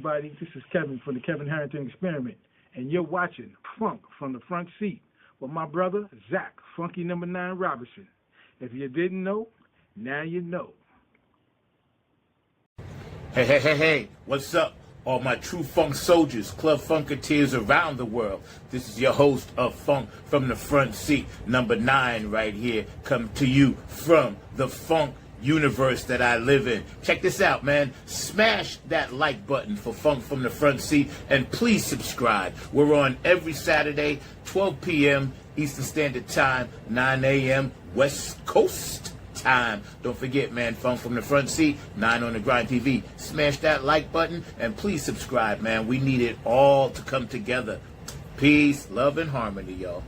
everybody. This is Kevin from the Kevin Harrington Experiment, and you're watching Funk from the Front Seat with my brother, Zach, Funky Number 9 Robertson. If you didn't know, now you know. Hey, what's up? All my true funk soldiers, club funketeers around the world. This is your host of Funk from the Front Seat, number 9 right here, come to you from the funk universe that I live in. Check this out, man. Smash that like button for Funk from the Front Seat, and please subscribe. We're on every Saturday, 12 p.m. Eastern Standard Time, 9 a.m. West Coast time. Don't forget, man, Funk from the Front Seat, 9 on the Grind TV. Smash that like button and please subscribe, man. We need it all to come together. Peace, love, and harmony, y'all.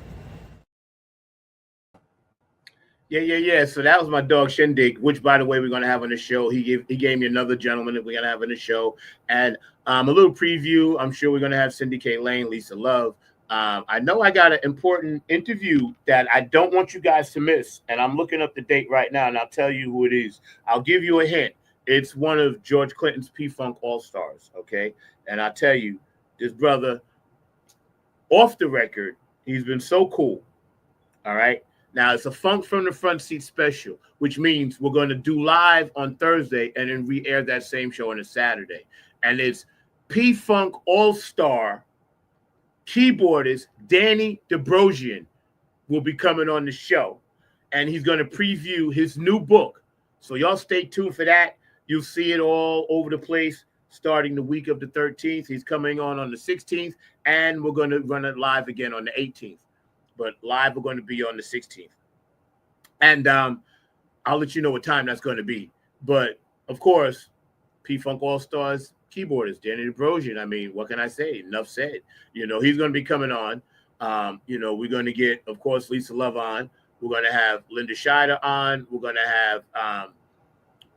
Yeah. So that was my dog Shindig, which, by the way, we're gonna have on the show. He gave me another gentleman that we're gonna have on the show, and a little preview. I'm sure we're gonna have Cindy K. Lane, Lisa Love. I know I got an important interview that I don't want you guys to miss, and I'm looking up the date right now, and I'll tell you who it is. I'll give you a hint. It's one of George Clinton's P-Funk All-Stars, okay? And I'll tell you, this brother, off the record, he's been so cool, all right? Now, it's a Funk from the Front Seat special, which means we're going to do live on Thursday and then re-air that same show on a Saturday. And it's P-Funk All-Star keyboardist Danny Dobrosian will be coming on the show, and he's going to preview his new book. So y'all stay tuned for that. You'll see it all over the place starting the week of the 13th. He's coming on the 16th, and we're going to run it live again on the 18th. But live, we're going to be on the 16th. And I'll let you know what time that's going to be. But, of course, P-Funk All-Stars keyboardist Danny Dobrosian. I mean, what can I say? Enough said. You know, he's going to be coming on. We're going to get, of course, Lisa Love on. We're going to have Linda Scheider on. We're going to have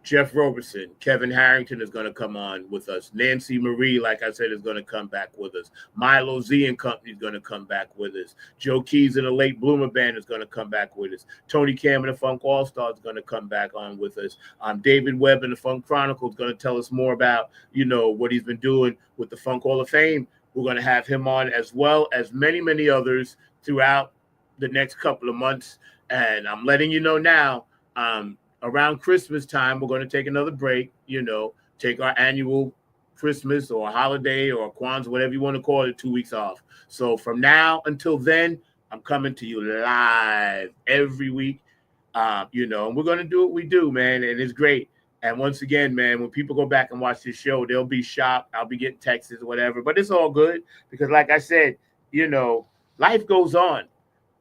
Jeff Robertson. Kevin Harrington is going to come on with us. Nancy Marie, like I said, is going to come back with us. Milo Z and Company is going to come back with us. Joe Keys and the Late Bloomer Band is going to come back with us. Tony Cam and the Funk All-Stars is going to come back on with us. David Webb and the Funk Chronicle is going to tell us more about, what he's been doing with the Funk Hall of Fame. We're going to have him on, as well as many, many others throughout the next couple of months. And I'm letting you know now, around Christmas time, we're going to take another break, take our annual Christmas or holiday or Kwanzaa, whatever you want to call it, 2 weeks off. So from now until then, I'm coming to you live every week, and we're going to do what we do, man, and it's great. And once again, man, when people go back and watch this show, they'll be shocked. I'll be getting texts or whatever, but it's all good because, like I said, life goes on.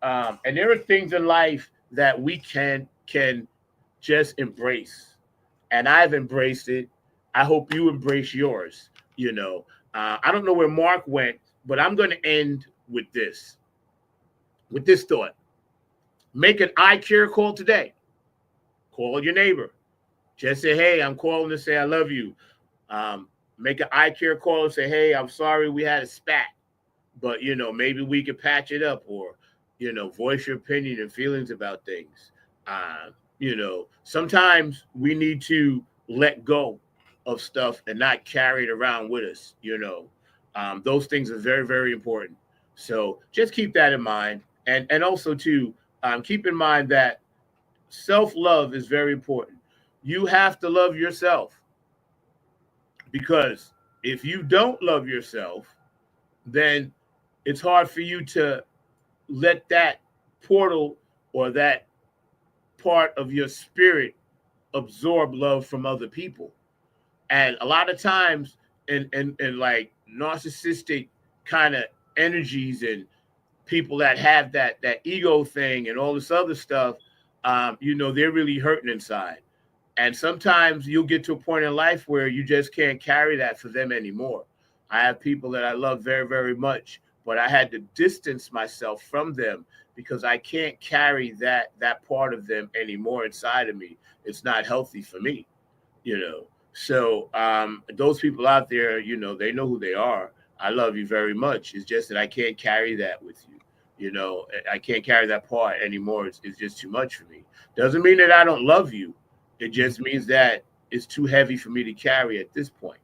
And there are things in life that we can just embrace. And I've embraced it. I hope you embrace yours. I don't know where Mark went, but I'm going to end with this thought. Make an eye care call today. Call your neighbor. Just say, hey, I'm calling to say I love you. Make an eye care call and say, hey, I'm sorry we had a spat, but, maybe we could patch it up, or, voice your opinion and feelings about things. Sometimes we need to let go of stuff and not carry it around with us. Those things are very, very important. So just keep that in mind. And also too, keep in mind that self-love is very important. You have to love yourself, because if you don't love yourself, then it's hard for you to let that portal or that part of your spirit absorb love from other people. And a lot of times in like narcissistic kind of energies and people that have that ego thing and all this other stuff, they're really hurting inside. And sometimes you'll get to a point in life where you just can't carry that for them anymore. I have people that I love very, very much, but I had to distance myself from them because I can't carry that part of them anymore inside of me. It's not healthy for me, So those people out there, they know who they are. I love you very much. It's just that I can't carry that with you. I can't carry that part anymore. It's just too much for me. Doesn't mean that I don't love you. It just means that it's too heavy for me to carry at this point.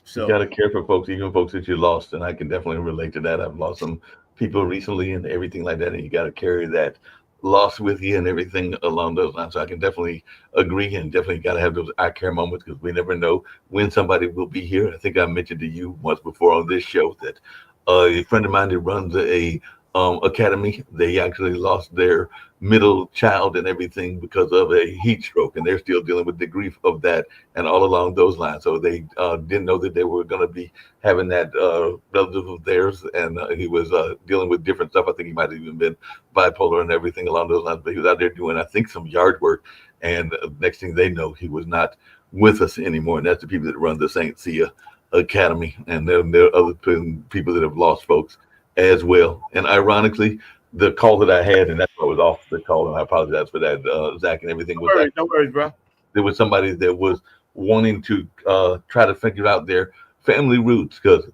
You So got to care for folks, even folks that you lost, and I can definitely relate to that. I've lost some people recently and everything like that, and you got to carry that loss with you and everything along those lines. So I can definitely agree, and definitely got to have those I care moments because we never know when somebody will be here. I think I mentioned to you once before on this show that a friend of mine that runs a academy, they actually lost their middle child and everything because of a heat stroke, and they're still dealing with the grief of that and all along those lines. So they didn't know that they were going to be having that relative of theirs, and he was dealing with different stuff. I think he might have even been bipolar and everything along those lines, but he was out there doing, I think, some yard work, and next thing they know, he was not with us anymore. And that's the people that run the St. Cia Academy, and there are other people that have lost folks as well. And ironically, the call that I had, and that's why I was off the call, and I apologize for that, Zach, and everything was that no worries, bro. there was somebody that was wanting to try to figure out their family roots, because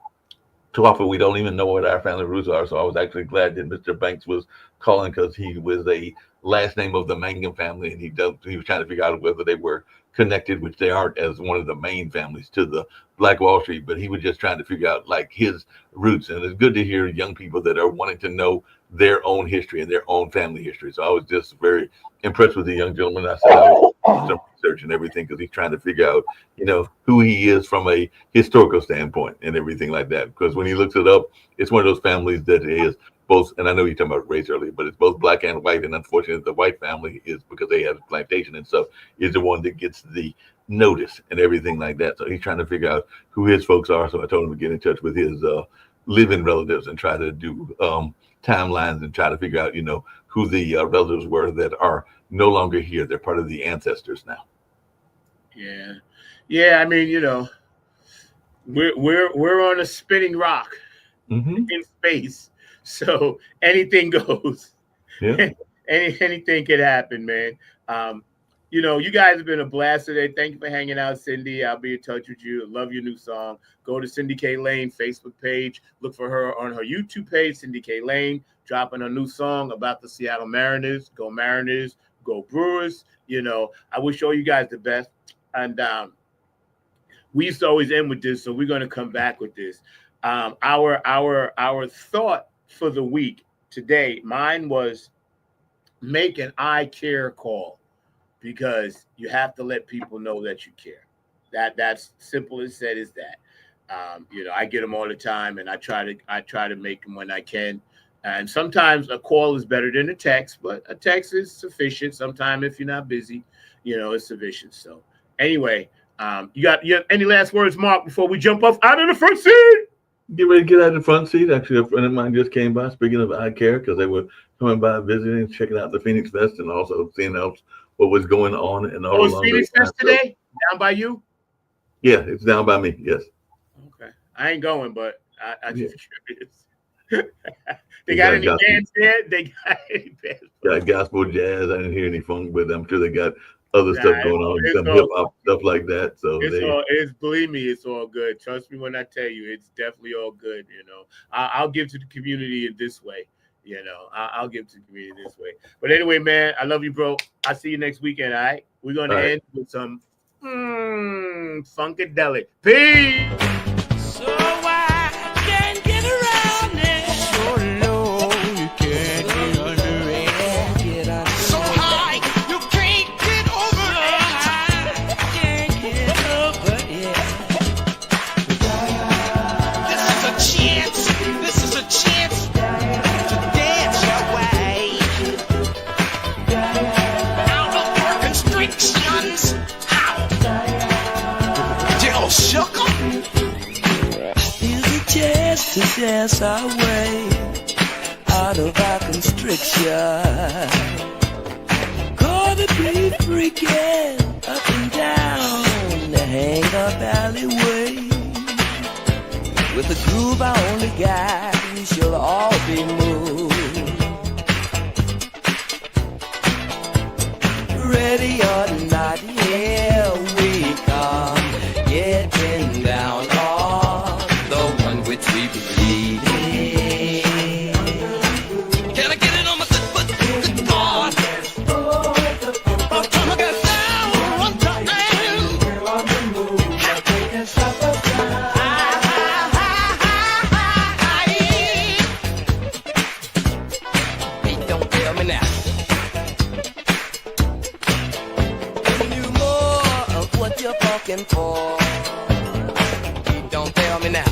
too often we don't even know what our family roots are. So I was actually glad that Mr. Banks was calling, because he was a last name of the Mangum family, and he was trying to figure out whether they were connected, which they aren't, as one of the main families to the Black Wall Street, but he was just trying to figure out like his roots. And it's good to hear young people that are wanting to know their own history and their own family history. So I was just very impressed with the young gentleman. I said I would do some research and everything, because he's trying to figure out, who he is from a historical standpoint and everything like that. Because when he looks it up, it's one of those families that is both, and I know you're talking about race earlier, but it's both black and white. And unfortunately, the white family is, because they have a plantation and stuff, is the one that gets the notice and everything like that. So he's trying to figure out who his folks are. So I told him to get in touch with his living relatives and try to do timelines and try to figure out, who the relatives were that are no longer here. They're part of the ancestors now. Yeah. I mean, we're on a spinning rock in space, so anything goes. Yeah. Anything could happen, man. You guys have been a blast today. Thank you for hanging out, Cindy. I'll be in touch with you. Love your new song. Go to Cindy K. Lane Facebook page. Look for her on her YouTube page, Cindy K. Lane, dropping a new song about the Seattle Mariners. Go Mariners, go Brewers. I wish all you guys the best. And we used to always end with this, so we're going to come back with this. Our thought for the week today, mine was make an I care call, because you have to let people know that you care. That's simple as said as that. I get them all the time, and I try to make them when I can. And sometimes a call is better than a text, but a text is sufficient. Sometimes if you're not busy, it's sufficient. So anyway, you have any last words, Mark, before we jump off out of the front seat? Get ready to get out of the front seat. Actually, a friend of mine just came by, speaking of I care, because they were coming by visiting, checking out the Phoenix Fest, and also seeing what was going on and all along. Phoenix Fest today? Down by you? Yeah, it's down by me. Yes. Okay. I ain't going, but I just curious. They got any bands there? They got any bands? Got gospel, jazz. I didn't hear any funk, but I'm sure they got other stuff going on, some hip hop stuff like that. So believe me, it's all good. Trust me when I tell you, it's definitely all good. I'll give to the community in this way. I'll give to the community this way. But anyway, man, I love you, bro. I'll see you next weekend. All right, we're gonna end with some funkadelic. Peace. So I can't get around it. So low, you can't get under it. So high, you can't get over it. Can't get over it. This is a chance to dance your way out of your constrictions. Dill sugar. Here's a chance to dance our way out of our constriction. Gonna be freaking up and down the hang-up alleyway. With a groove I only got, we shall all be moved. Ready or not, here we come, getting down on the one which we believe in. Can I get it on my good God? I'm trying to get down one time. looking for. Don't fail me now.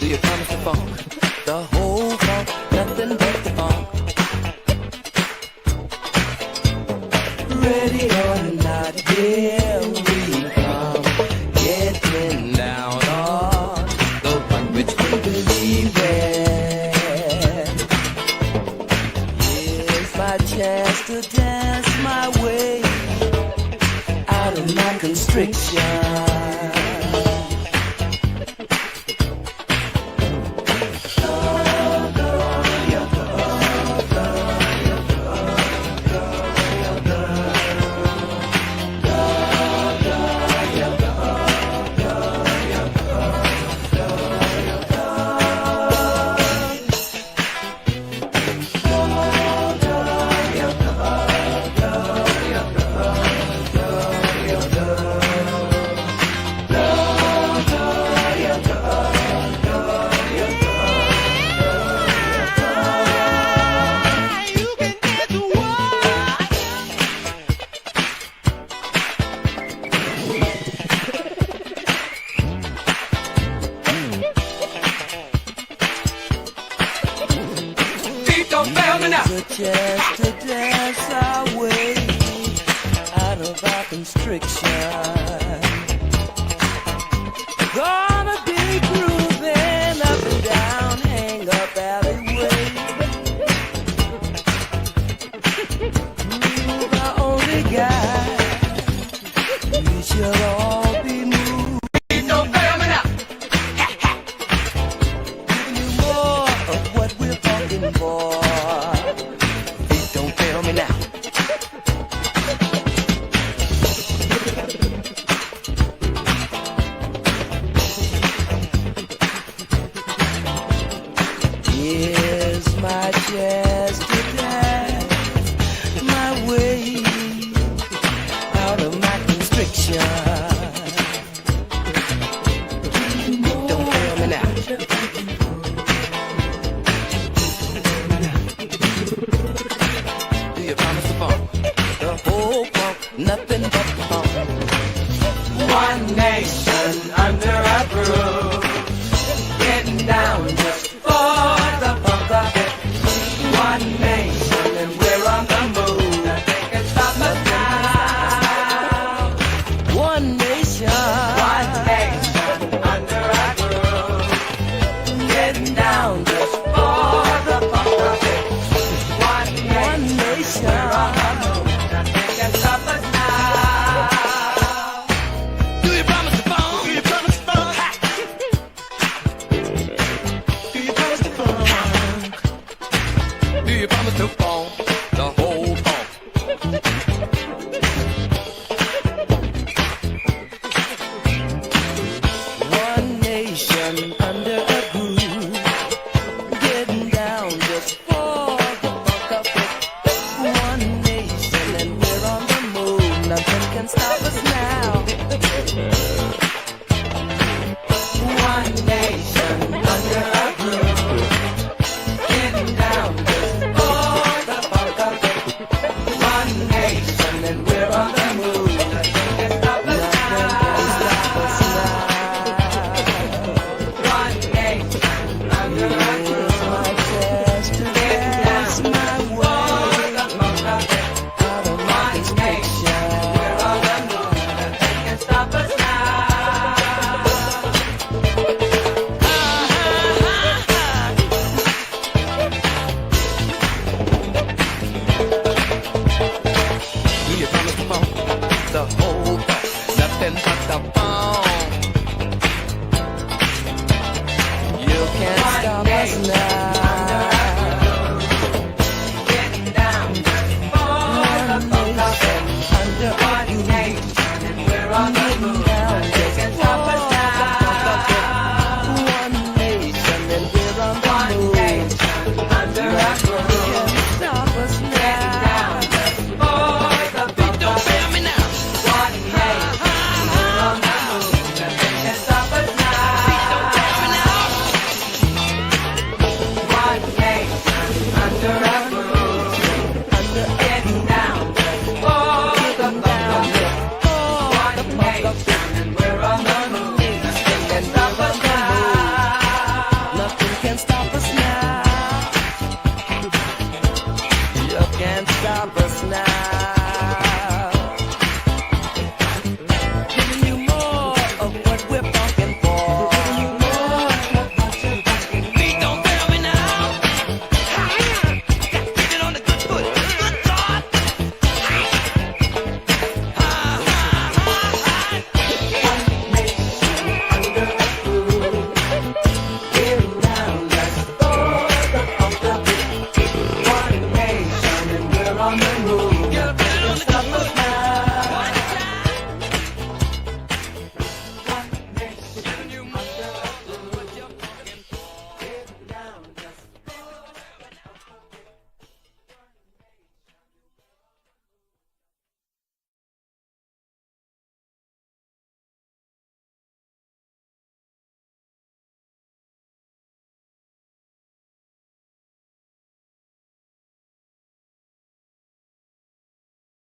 Do you promise the funk? The whole funk, nothing but the funk. Ready or not, here we come. Getting down on the one which we believe in. Here's my chance to dance my way out of my constriction. Just to dance our way out of our constriction. Gonna be grooving up and down, hang up alleyway. Move our only guide. We shall all be moved. Don't fail me now. Giving you more of what we're talking for. Me now. Here's my chance to dance my way out of my constriction. Don't fail me now. Nothing but funk. One nation under a groove, getting down just for the funk of it. One nation and we're on the move. Nothing can stop us now. One nation under a groove, getting down just for the funk of it. One nation, we're on the move. Nothing can stop us. Can't stop us now.